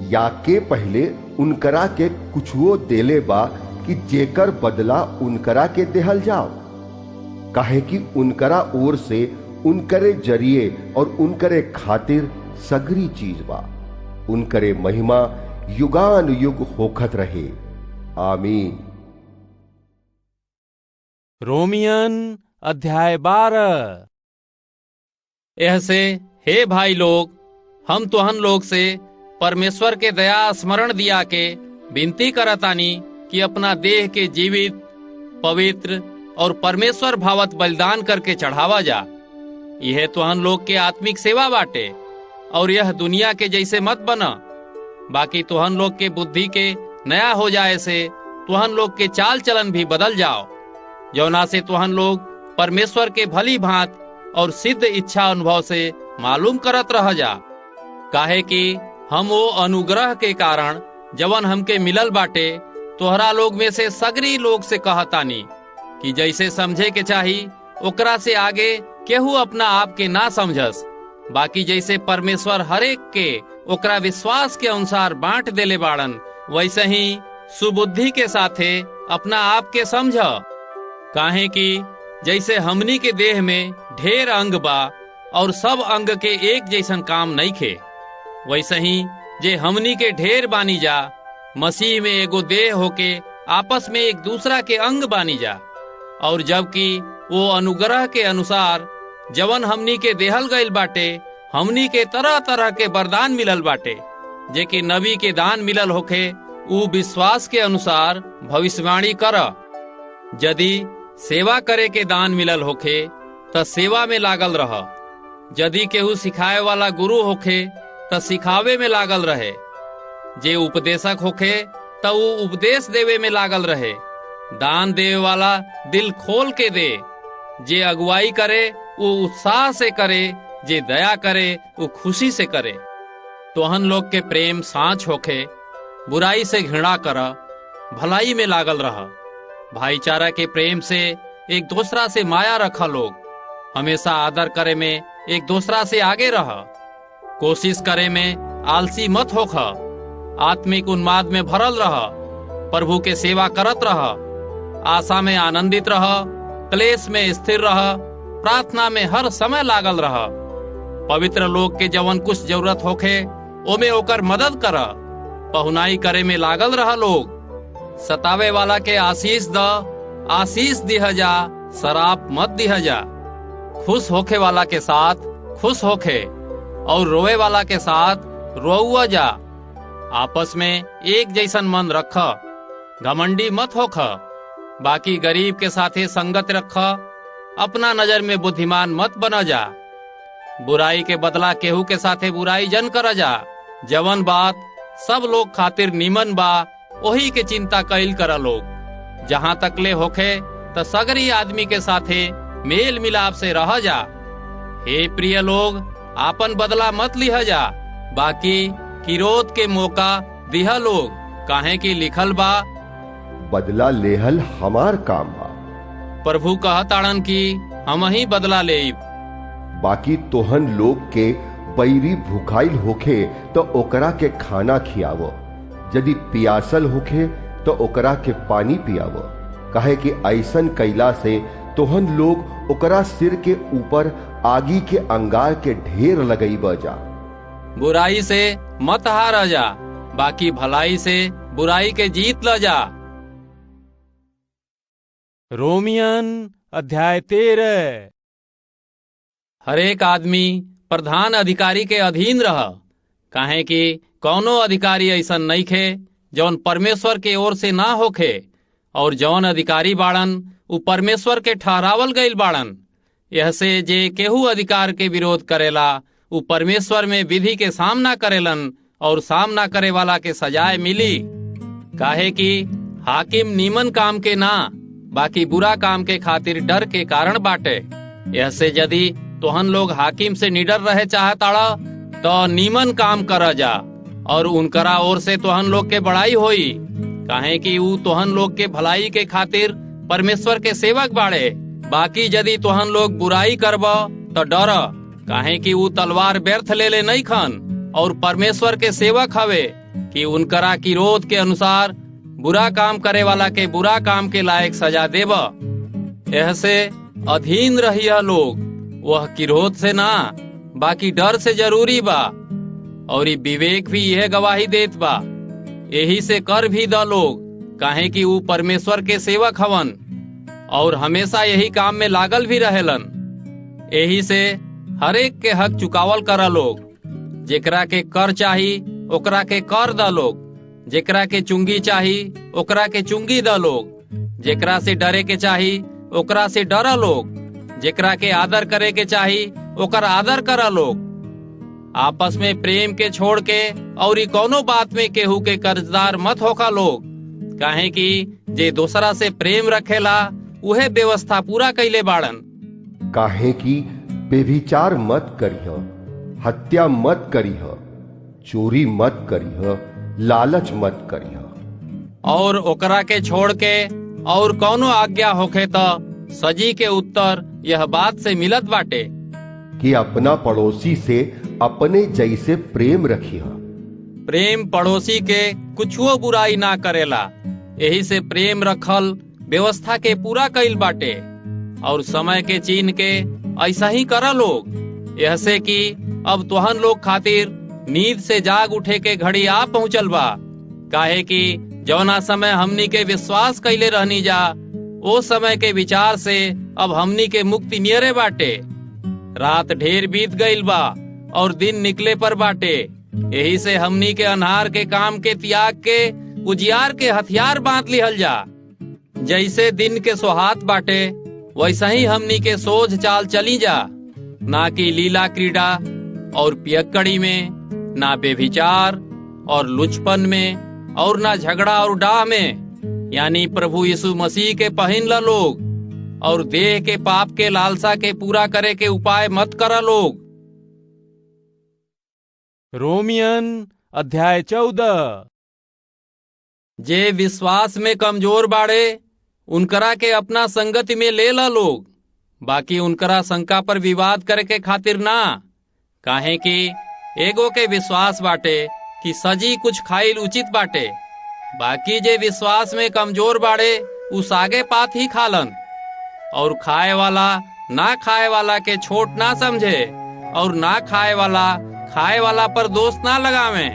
या के पहले उनकरा के कुछुओ देले बा कि जेकर बदला उनकरा के देहल जाओ। काहे कि उनकरा ओर से उनकरे जरिए और उनकरे खातिर सगरी चीज बा। उनकरे महिमा युगान युग होखत रहे। आमीन। रोमियन अध्याय 12। ऐसे हे भाई लोग, हम तोहन लोग से परमेश्वर के दया स्मरण दिया के विनती करतानी कि अपना देह के जीवित, पवित्र और परमेश्वर भावत बलिदान करके चढ़ावा जा। यह तोहन लोग के आत्मिक सेवा बाटे, और यह दुनिया के जैसे मत बना। बाकी तोहन लोग के बुद्धि के नया हो जाए से तोहन लोग के चाल चलन भी बदल जाओ, जौना से तोहन लोग परमेश्वर के भली भांत और सिद्ध इच्छा अनुभव से मालूम करत रह जा। काहे कि हम वो अनुग्रह के कारण जवन हमके मिलल बाटे तोहरा लोग में से सगरी लोग से कहतानी कि जैसे समझे के चाही ओकरा से आगे केहू अपना आप के ना समझस। बाकी जैसे परमेश्वर हरेक के ओकरा विश्वास के अनुसार बांट देले बाड़न, वैसे ही सुबुद्धि के साथे अपना आप के समझ। काहे कि जैसे हमनी के देह में ढेर अंग बा और सब अंग के एक जैसन काम नहीं खे, वैसे ही जे हमनी के ढेर बानी जा, मसीह में एगो देह होके आपस में एक दूसरा के अंग बानी जा। और जबकि वो अनुग्रह के अनुसार जवन हमनी के देहल गईल बाटे, हमनी के तरह तरह के वरदान मिलल बाटे। जे कि नबी के दान मिलल होखे, उ विश्वास के अनुसार भविष्यवाणी कर। यदि सेवा करे के दान मिलल होखे त सेवा में लागल रह। यदि केहू सिखाए वाला गुरु होखे त सिखावे में लागल रहे। जे उपदेशक होखे त उ उपदेश देवे में लागल रहे। दान देवे वाला दिल खोल के दे। जे अगुवाई करे वो उत्साह से करे, जे दया करे वो खुशी से करे। तोहन लोग के प्रेम सांच होखे, बुराई से घृणा कर, भलाई में लागल रह। भाईचारा के प्रेम से एक दूसरा से माया रखा। लोग हमेशा आदर करे में एक दूसरा से आगे रह। कोशिश करे में आलसी मत होख। आत्मिक उन्माद में भरल रह। प्रभु के सेवा करत रह। आशा में आनंदित रह। क्लेश में स्थिर रह। प्रार्थना में हर समय लागल रह। पवित्र लोग के जवन कुछ जरूरत होखे ओमे ओकर मदद कर। पहुनाई करे में लागल रह। लोग सतावे वाला के आशीष द, आशीष दिह जा, शराब मत दिह जा। खुश होखे वाला के साथ खुश होखे और रोए वाला के साथ रोउआ जा। आपस में एक जैसन मन रख। घमंडी मत होख। बाकी गरीब के साथे संगत रख। अपना नजर में बुद्धिमान मत बना जा। बुराई के बदला केहू के साथे बुराई जन कर जा। जवन बात सब लोग खातिर निमन बा ओही के चिंता कैल कर। लोग जहाँ तक ले होखे त सगरी आदमी के साथे मेल मिलाप से रह जा। हे प्रिय लोग, आपन बदला मत लिह जा, बाकी किरोध के मौका दिह लोग। काहे कि लिखल बा, बदला लेहल हमार काम बा। प्रभु कहताड़न कि हम ही बदला लेब। बाकी तोहन लोग के बैरी भूखाइल होखे तो ओकरा के खाना खियावो। यदि पियासल होखे तो ओकरा के पानी पियावो। काहे कि ऐसन कैला से तोहन लोग ओकरा सिर के ऊपर आगी के अंगार के ढेर लगईब जा। बुराई से मत हार जा, बाकी भलाई से बुराई के जीत ल जा। रोमियन अध्याय 13। हरेक आदमी प्रधान अधिकारी के अधीन रह। काहे कि कौनो अधिकारी ऐसा नहीं खे जौन परमेश्वर के ओर से ना होखे, और जौन अधिकारी बाड़न उ परमेश्वर के ठहरावल गईल बाड़न। यह से जे केहू अधिकार के विरोध करेला उ परमेश्वर में विधि के सामना करेलन और सामना करे वाला के सजाए मिली। काहे कि हाकिम नीमन काम के ना बाकी बुरा काम के खातिर डर के कारण बाटे। यह से यदि तोहन लोग हाकिम से निडर रहे चाहताड़ा तो नीमन काम कर जा और उनकरा ओर से तोहन लोग के बड़ाई होई। काहे कि ऊ तोहन लोग के भलाई के खातिर परमेश्वर के सेवक बाड़े। बाकी यदि तोहन लोग बुराई करब तो डर, काहे कि ऊ तलवार व्यर्थ ले नहीं खन और परमेश्वर के सेवक हवे कि उनकरा किरोध के अनुसार बुरा काम करे वाला के बुरा काम के लायक सजा देब। यह से अधीन रहिया लोग, वह किरोध से ना बाकी डर से जरूरी बा। और विवेक भी यह गवाही देत बा। यही से कर भी द लोग, काहे कि ऊ परमेश्वर के सेवक हवन और हमेशा यही काम में लागल भी रहेलन। यही से हरेक के हक चुकावल करा लोग। जेकरा के कर चाही ओकरा के कर द लोग, जेकरा के चुंगी चाही ओकरा के चुंगी द लोग, जेकरा से डरे के चाही ओकरा से डरा लोग, जेकरा के आदर करे के चाही ओकर आदर करा लोग। आपस में प्रेम के छोड़ के और ई कौनो बात में केहू के कर्जदार मत होका लोग। काहे कि जे दूसरा से प्रेम रखेला उहे व्यवस्था पूरा कैले बाड़न। काहे कि बेभिचार मत करिह, हत्या मत करिह, चोरी मत करिह, लालच मत करिह। और ओकरा के छोड़ के और कौनो आज्ञा होखे तो सजी के उत्तर यह बात से मिलत बाटे कि अपना पड़ोसी से अपने जैसे प्रेम रखिह। प्रेम पड़ोसी के कुछो बुराई ना करेला। यही से प्रेम रखल व्यवस्था के पूरा कईल बाटे। और समय के चीन के ऐसा ही करा लोग। यह से कि अब तोहन लोग खातिर नींद से जाग उठे के घड़ी आ पहुँचल बा। काहे कि जौना समय हमनी के विश्वास कैले रहनी जा ओ समय के विचार से अब हमनी के मुक्ति नियरे बाटे। रात ढेर बीत गईल बा और दिन निकले पर बाटे। यही से हमनी के अनहार के काम के त्याग के उजियार के हथियार बांध लिहल जा। जैसे दिन के सोहात बाटे वैसा ही हमनी के सोझ चाल चली जा, ना कि लीला क्रीड़ा और पियक्कड़ी में, ना बेभिचार और लुचपन में, और ना झगड़ा और डाह में, यानी प्रभु यीशु मसीह के पहिन ला लोग। और देह के पाप के लालसा के पूरा करे के उपाय मत करा लोग। रोमियन अध्याय 14। जे विश्वास में कमजोर बाड़े उनकरा के अपना संगति में ले ला लोग। बाकी उनकरा शंका पर विवाद करे के खातिर ना। काहे कि एगो के विश्वास बाटे कि सजी कुछ खाइल उचित बाटे। बाकी जे विश्वास में कमजोर बाड़े उ सागे पात ही खालन। और खाए वाला ना खाए वाला के छोट ना समझे और ना खाए वाला पर दोष ना लगावे।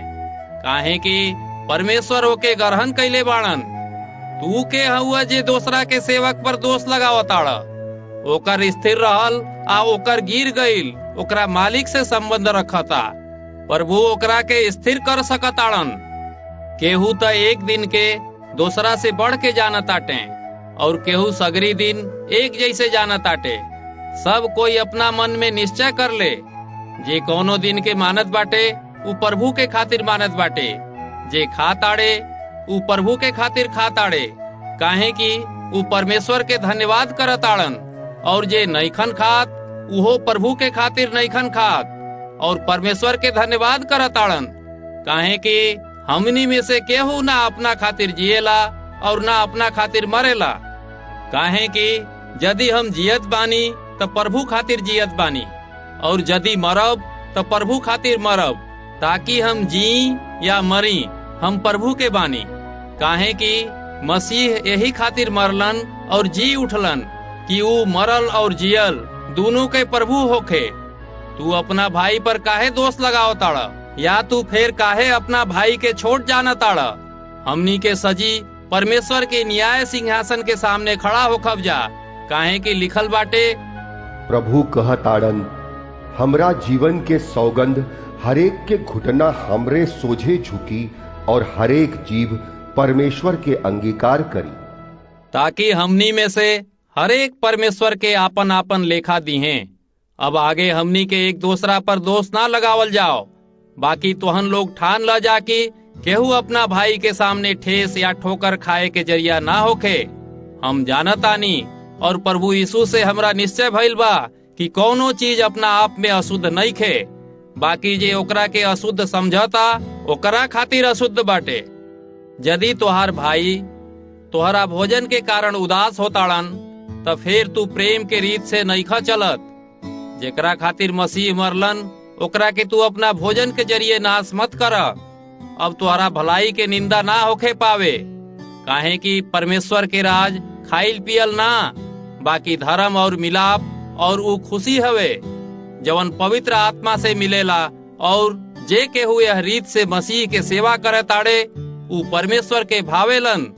काहे कि परमेश्वर होके ग्रहण कैले बाड़न। तू के हुआ जे दूसरा के सेवक पर दोष लगावताड़। ओकर स्थिर रहल आ ओकर गिर गईल ओकरा मालिक से संबंध रखता। प्रभु ओकरा के स्थिर कर सकताड़न। केहू तो एक दिन के दूसरा से बढ़ के जानताटे और केहू सगरी दिन एक जैसे जानताटे। सब कोई अपना मन में निश्चय कर ले, जे कोनो दिन के मानत बाटे उ प्रभु के खातिर मानत बाटे। जे खाताड़े उ प्रभु के खातिर खाताड़े, काहे कि उ परमेश्वर के धन्यवाद करताड़न। और जे नईखन खात उहो प्रभु के खातिर नईखन खात और परमेश्वर के धन्यवाद करताड़न। काहे कि हमनी में से केहू ना अपना खातिर जिएला और ना अपना खातिर मरेला। काहे कि यदि हम जियत बानी तो प्रभु खातिर जियत बानी, और यदि मरब तो प्रभु खातिर मरब। ताकि हम जी या मरी हम प्रभु के बानी। काहे कि मसीह यही खातिर मरलन और जी उठलन कि ऊ मरल और जियल दोनों के प्रभु होखे। तू अपना भाई पर काहे दोष लगाओ ताड़ा, या तू फिर काहे अपना भाई के छोड़ जाना ताड़ा। हमनी के सजी परमेश्वर के न्याय सिंहासन के सामने खड़ा होखब जा। काहे कि लिखल बाटे, प्रभु कहताड़न, हमरा जीवन के सौगंध हरेक के घुटना हमरे सोझे झुकी और हरेक जीव परमेश्वर के अंगीकार करी। ताकि हमनी में से हर एक परमेश्वर के आपन आपन लेखा दी हैं। अब आगे हमनी के एक दूसरा पर दोष ना लगावल जाओ। बाकी तोहन लोग ठान ल जा कि केहू अपना भाई के सामने ठेस या ठोकर खाए के जरिया ना होखे। हम जानतानी और प्रभु यीशु से हमरा निश्चय भइल बा कि कौनो चीज अपना आप में अशुद्ध नहीं खे। बाकी जे ओकरा के अशुद्ध समझता ओकरा खातिर अशुद्ध बाटे। यदि तोहार भाई तोहरा भोजन के कारण उदास होताड़न तो फिर तू प्रेम के रीत से नईखा चलत। जेकरा खातिर मसीह मरलन ओकरा के तू अपना भोजन के जरिए नाश मत कर। अब तोहरा भलाई के निंदा ना होखे पावे, काहे कि परमेश्वर के राज खाइल पियल ना बाकी धर्म और मिलाप और ऊ खुशी हवे जवन पवित्र आत्मा से मिलेला। और जे केहू यह रीत से मसीह के सेवा करे ताड़े ऊ परमेश्वर के भावेलन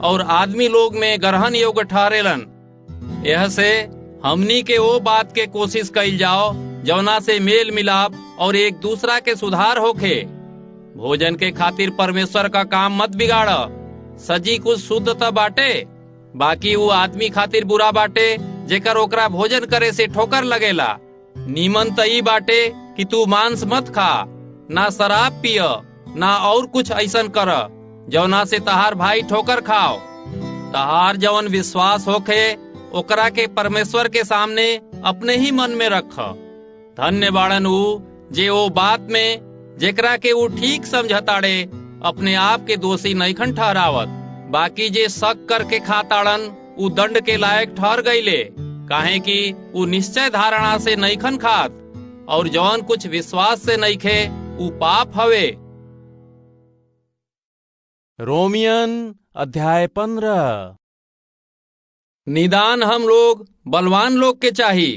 और आदमी लोग में ग्रहण योग्य ठहरेलन। यह से हमनी के वो बात के कोशिश कइल जाओ जवना से मेल मिलाप और एक दूसरा के सुधार होखे। भोजन के खातिर परमेश्वर का काम मत बिगाड़। सजी कुछ शुद्ध त बाटे, बाकी वो आदमी खातिर बुरा बाटे जेकर ओकरा भोजन करे से ठोकर लगेला। नीमन त ई बाटे कि तू मांस मत खा, ना शराब पिय, ना और कुछ ऐसन कर जवना से तहार भाई ठोकर खाओ। तहार जवन विश्वास होखे ओकरा के परमेश्वर के सामने अपने ही मन में रख। धन्य बाड़न ऊ जे वो बात में जेकरा के ऊ ठीक समझताड़े अपने आप के दोषी नईखन ठहरावत। बाकी जे शक करके खाताड़न ऊ दंड के लायक ठहर गईले, काहे कि ऊ निश्चय धारणा से नईखन खात और जौन कुछ विश्वास से नईखे ऊ पाप हवे। रोमियन अध्याय 15। निदान हम लोग बलवान लोग के चाही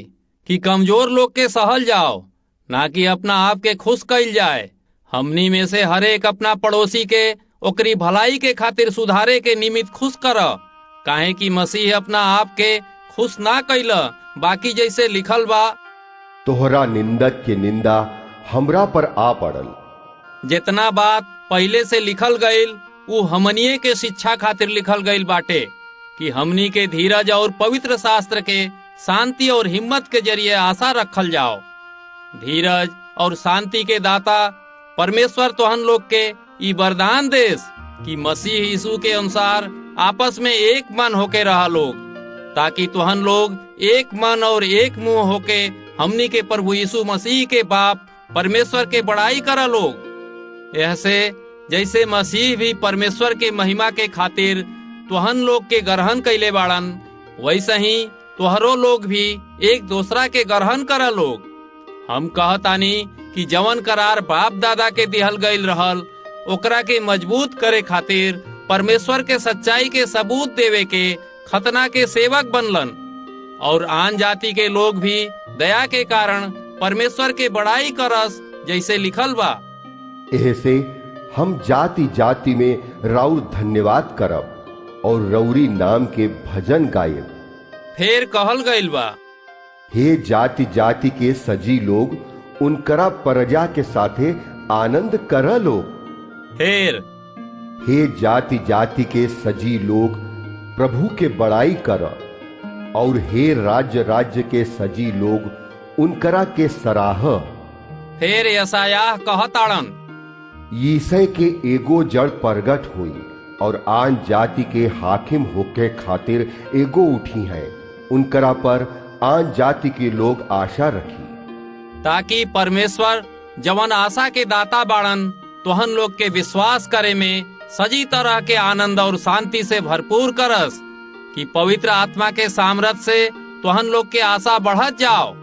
कि कमजोर लोग के सहल जाओ, ना कि अपना आप के खुश कइल जाए। हमनी में से हर एक अपना पड़ोसी के ओकरी भलाई के खातिर सुधारे के निमित्त खुश कर, काहे कि मसीह अपना आप के खुश ना कइल। बाकी जैसे लिखल बा, तोहरा निंदक के निंदा हमरा पर आ पड़ल। जितना बात पहले से लिखल गईल ऊ हमनिये के शिक्षा खातिर लिखल गईल बाटे कि हमनी के धीरज और पवित्र शास्त्र के शांति और हिम्मत के जरिए आशा रखल जाओ। धीरज और शांति के दाता परमेश्वर तोहन लोग के ई वरदान देस कि मसीह यीशु के अनुसार आपस में एक मन होके रहा लोग, ताकि तोहन लोग एक मन और एक मुंह होके हमनी के प्रभु यीशु मसीह के बाप परमेश्वर के बड़ाई करा लोग। ऐसे जैसे मसीह भी परमेश्वर के महिमा के खातिर तोहन लोग के ग्रहण कैले बाड़न, वैसे ही तोहरो लोग भी एक दूसरा के ग्रहण करा लोग। हम कहतानी कि जवन करार बाप दादा के दिहल गईल रहल ओकरा के मजबूत करे खातिर परमेश्वर के सच्चाई के सबूत देवे के खतना के सेवक बनलन। और आन जाति के लोग भी दया के कारण परमेश्वर के बड़ाई करस, जैसे लिखल बा, ऐसे हम जाति जाति में राउर धन्यवाद करब और रौरी नाम के भजन गायब। फिर कहल गईल बा, हे जाति जाति के सजी लोग उनकरा प्रजा के साथे आनंद कर लोग। फिर हे जाति जाति के सजी लोग प्रभु के बड़ाई कर, और हे राज्य राज्य के सजी लोग उनकरा के सराह। फिर यशायाह कहताड़न, यीशय के एगो जड़ प्रगट हुई और आन जाति के हाकिम होके खातिर एगो उठी है। उनकरा पर आन जाति के लोग आशा रखी, ताकि परमेश्वर जवन आशा के दाता बाड़न तोहन लोग के विश्वास करे में सजी तरह के आनंद और शांति से भरपूर करस, कि पवित्र आत्मा के सामर्थ से तोहन लोग के आशा बढ़त जाओ।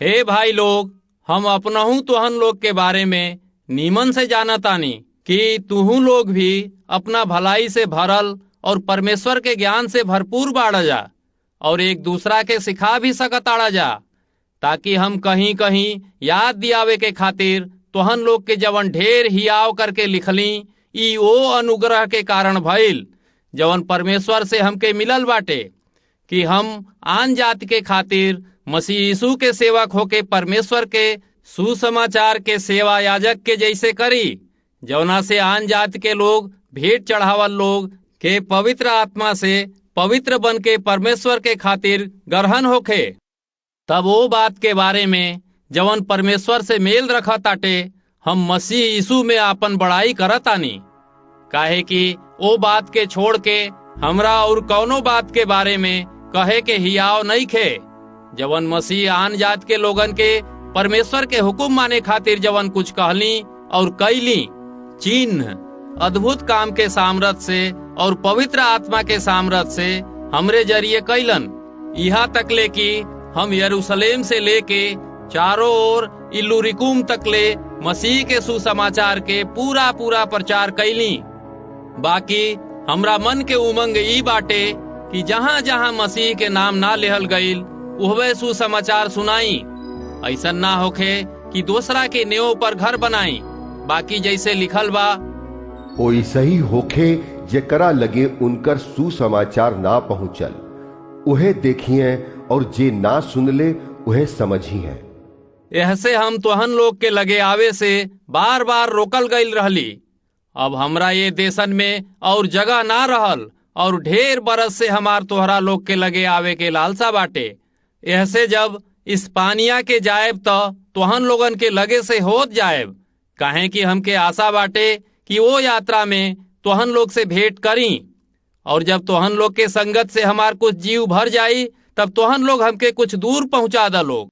हे भाई लोग, हम अपनहु तोहन लोग के बारे में नीमन से जानतानी कि तुहू लोग भी अपना भलाई से भरल और परमेश्वर के ज्ञान से भरपूर बाढ़ जा और एक दूसरा के सिखा भी सकताड़ा जा, ताकि हम कहीं कहीं याद दियावे के खातिर तोहन लोग के जवन ढेर हियाव करके लिखली ई ओ अनुग्रह के कारण भइल जवन परमेश्वर से हमके मिलल बाटे, कि हम आन जाति के खातिर मसीह यीशु के सेवक होके परमेश्वर के सुसमाचार के सेवा याजक के जैसे करी, जवना से आन जाति के लोग भेंट चढ़ावल लोग के पवित्र आत्मा से पवित्र बन के परमेश्वर के खातिर ग्रहण होखे। तब वो बात के बारे में जवन परमेश्वर से मेल रखा ताटे हम मसीह यीशु में आपन बड़ाई करतानी। काहे कि वो बात के छोड़ के हमरा और कौनो बात के बारे में कहे के हियाव नहीं खे। जवन मसीह आन जात के लोगन के परमेश्वर के हुक्म माने खातिर जवन कुछ कहली और कैली, चिन्ह अद्भुत काम के सामर्थ से और पवित्र आत्मा के सामर्थ से हमरे जरिए कैलन। यहाँ तक ले कि हम यरूशलेम से लेके चारों ओर इल्लुरिकुम तक ले मसीह के सुसमाचार के पूरा प्रचार कैली। बाकी हमरा मन के उमंग ई बाटे कि जहाँ जहाँ मसीह के नाम ना लेहल गईल उहवे सुसमाचार सुनाई। ऐसा ना होखे कि दूसरा के नेव पर घर बनाई। बाकी जैसे लिखल बा ओइसे ही होखे जेकरा लगे उनकर सुसमाचार ना पहुंचल उहे देखिए और जे ना सुनले उहे समझी है। ऐसे हम तोहन लोग के लगे आवे से बार बार रोकल गईल रहली। अब हमरा ये देशन में और जगह ना रहल और ढेर बरस से हमार तोहरा लोग के लगे आवे के लालसा बाटे। ऐसे जब इस्पानिया के जाएब तो तोहन लोगन के लगे से होत जाएब। काहे कि हमके आशा बाटे कि वो यात्रा में तोहन लोग से भेंट करी और जब तोहन लोग के संगत से हमार कुछ जीव भर जाई तब तोहन लोग हमके कुछ दूर पहुंचा द लोग।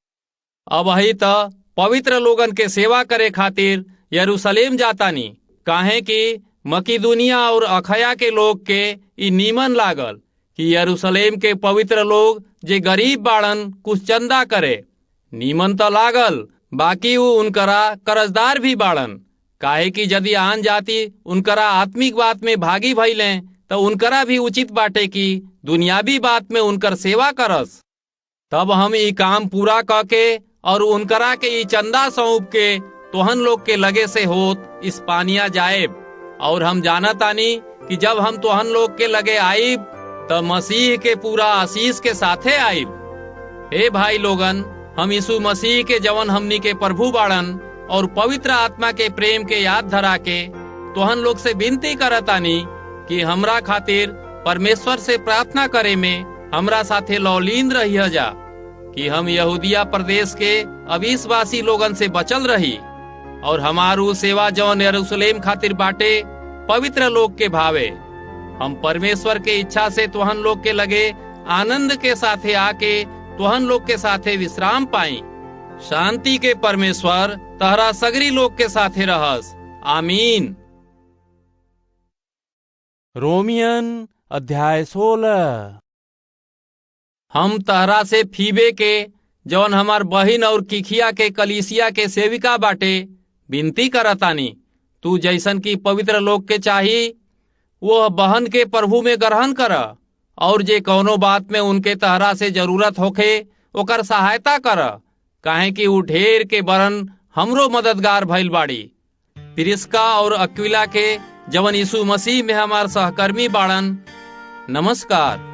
अब वही तो पवित्र लोगन के सेवा करे खातिर यरूशलेम जातानी। काहे कि मकिदुनिया और अखया के लोग के ई नीमन लागल कि यरूशलेम के पवित्र लोग जे गरीब बाड़न कुछ चंदा करे। नीमन तो लागल, बाकी वो उनकरा कर्जदार भी बाड़न। काहे कि यदि आन जाति उनकरा आत्मिक बात में भागी भइले तो उनकरा भी उचित बाटे कि दुनियावी बात में उनकर सेवा करस। तब हम ई काम पूरा करके और उनकरा के ई चंदा सौंप के तोहन लोग के लगे से होत इस्पानिया जाएब। और हम जानतानी कि जब हम तोहन लोग के लगे आइब तब मसीह के पूरा आशीष के साथे आइब। हे भाई लोगन, हम यीशु मसीह के जवन हमनी के प्रभु बाड़न और पवित्र आत्मा के प्रेम के याद धरा के तोहन लोग से विनती करतानी कि हमरा खातिर परमेश्वर से प्रार्थना करे में हमरा साथे लौलीन रहिया जा कि हम यहूदिया प्रदेश के अविश्वासी लोगन से बचल रही और हमारू सेवा जौन यरूशलेम खातिर बाटे पवित्र लोग के भावे। हम परमेश्वर के इच्छा से तोहन लोग के लगे आनंद के साथे आके तोहन लोग के साथे विश्राम पाई। शांति के परमेश्वर तहरा सगरी लोग के साथे रहस। आमीन। रोमियन अध्याय 16। हम तहरा से फीबे के जौन हमार बहिन और किखिया के कलीसिया के सेविका बाटे विनती करतानी। तू जैसन की पवित्र लोग के चाही वो बहन के प्रभु में ग्रहण कर और जे कौनो बात में उनके तहरा से जरूरत होखे ओकर सहायता कर। काहे कि उ ढेर के बरन हमरो मददगार भइल बाड़ी। प्रिस्का और अक्विला के जवन यीशु मसीह में हमार सहकर्मी बाड़न नमस्कार।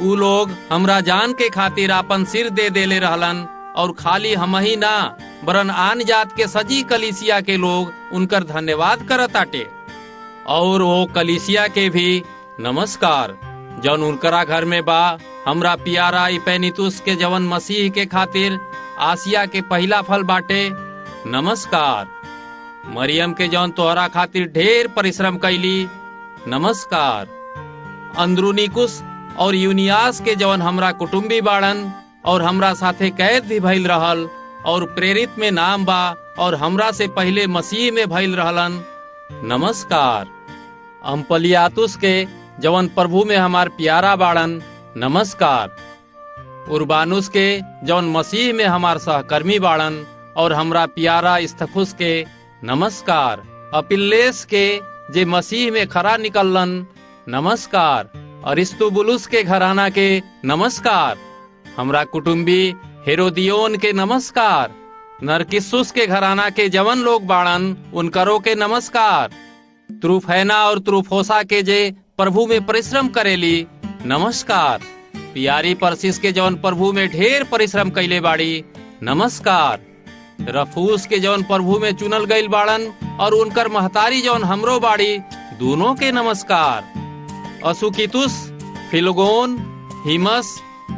उ लोग हमरा जान के खातिर आपन सिर दे देले रहलन और खाली हम ही ना बरन आन जात के सजी कलीसिया के लोग उनकर धन्यवाद करताटे। और वो कलीसिया के भी नमस्कार जौन उनकरा घर में बा। हमरा प्यारा इपेनितुस के जवन मसीह के खातिर आसिया के पहला फल बाटे नमस्कार। मरियम के जौन तोहरा खातिर ढेर परिश्रम कैली नमस्कार। अंद्रुनिकुस और यूनियास के जवन हमरा कुटुंबी बाड़न और हमरा साथे कैद भी भइल रहल और प्रेरित में नाम बा और हमरा से पहले मसीह में भइल रहलन नमस्कार। अम्पलियातुस के जवन प्रभु में हमार प्यारा बाड़न नमस्कार। उर्बानुस के जवन मसीह में हमार सहकर्मी बाड़न और हमरा प्यारा स्तफुस के नमस्कार। अपिल्लेस के जे मसीह में खरा निकलन नमस्कार। अरिस्तुबुलुस के घराना के नमस्कार। हमरा कुटुंबी हेरोदियोन के नमस्कार। नरकिस्सुस के घराना के जवन लोग बाड़न उनकरो के नमस्कार। त्रुफैना और त्रुफोसा के जे प्रभु में परिश्रम करेली नमस्कार। पियारी परसिस के जवन प्रभु में ढेर परिश्रम कैले बाड़ी नमस्कार। रफूस के जवन प्रभु में चुनल गईल बाड़न और उनकर महतारी जवन हमरो बाड़ी दोनों के नमस्कार। असुकितुस फिलगोन, हिमस,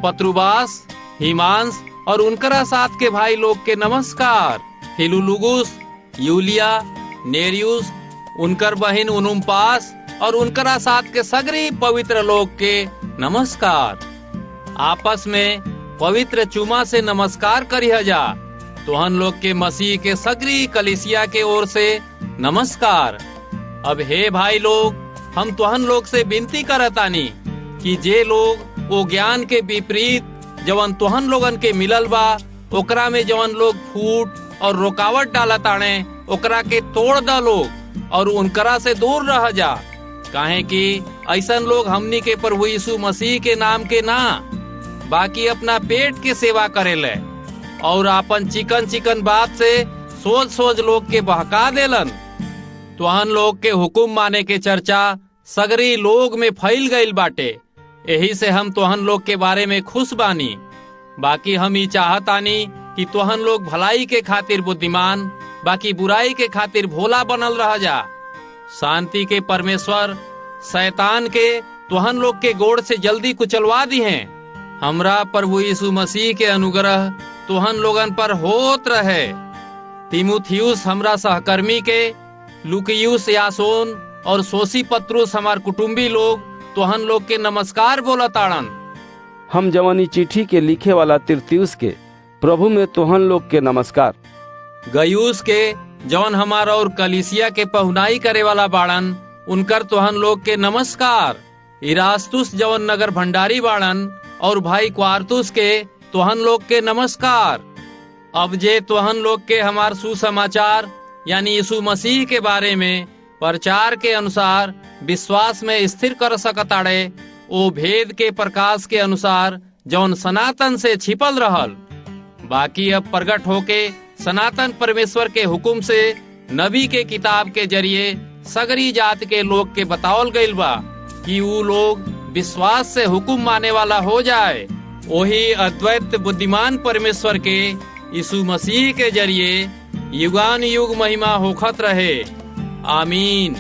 पत्रुबास, हिमांस और उनकरा साथ के भाई लोग के नमस्कार। फिलुलुगुस, यूलिया, नेरियुस, उनकर बहिन उनुम्पास और उनकरा साथ के सगरी पवित्र लोग के नमस्कार। आपस में पवित्र चुमा से नमस्कार करिह जा। तुहन लोग के मसीह के सगरी कलीसिया के ओर से नमस्कार। अब हे भाई लोग, हम तुहन लोग से विनती करतानी कि जे लोग वो ज्ञान के विपरीत जवन तुहन लोगन के मिलल बा, ओकरा में जवन लोग फूट और रुकावट डालत आने, ओकरा के तोड़ द लोग और उनकरा से दूर रह जा। काहे कि ऐसन लोग हमनी के प्रभु यीशु मसीह के नाम के ना, बाकी अपना पेट के सेवा करेले और आपन चिकन चिकन बात से सोच सोच लोग के बहका देलन। तुहन लोग के हुकुम माने के चर्चा सगरी लोग में फैल गईल बाटे। यही से हम तुहन लोग के बारे में खुश बानी। बाकी हम ही चाहतानी कि तुहन लोग भलाई के खातिर बुद्धिमान, बाकी बुराई के खातिर भोला बनल रह जा। शांति के परमेश्वर शैतान के तुहन लोग के गोड़ से जल्दी कुचलवा दी हैं। हमरा प्रभु यीशु मसीह के अनुग्रह तुहन लोगन पर होत रहे। तीमुथियुस हमरा सहकर्मी के, लुकियुस, यासोन और सोसीपत्रुस हमार कुटुंबी लोग तुहन लोग के नमस्कार बोलताड़न। हम जवानी चिट्ठी के लिखे वाला तिरतियुस के प्रभु में तुहन लोग के नमस्कार। गयुस के जवन हमारा और कलीसिया के पहुनाई करे वाला बाड़न, उनकर तुहन लोग के नमस्कार। इरास्तुस जवन नगर भंडारी बाड़न और भाई क्वारतुस के तुहन लोग के नमस्कार। अब जे तुहन लोग के हमार सुसमाचार यानी यीशु मसीह के बारे में प्रचार के अनुसार विश्वास में स्थिर कर सकताड़े, ओ भेद के प्रकाश के अनुसार जौन सनातन से छिपल रहल, बाकी अब प्रकट होके सनातन परमेश्वर के हुकुम से नबी के किताब के जरिए सगरी जात के लोग के बतावल गईल बा कि वो लोग विश्वास से हुकुम माने वाला हो जाए। वही अद्वैत बुद्धिमान परमेश्वर के यीशु मसीह के जरिए युगान युग महिमा होखत रहे। आमीन।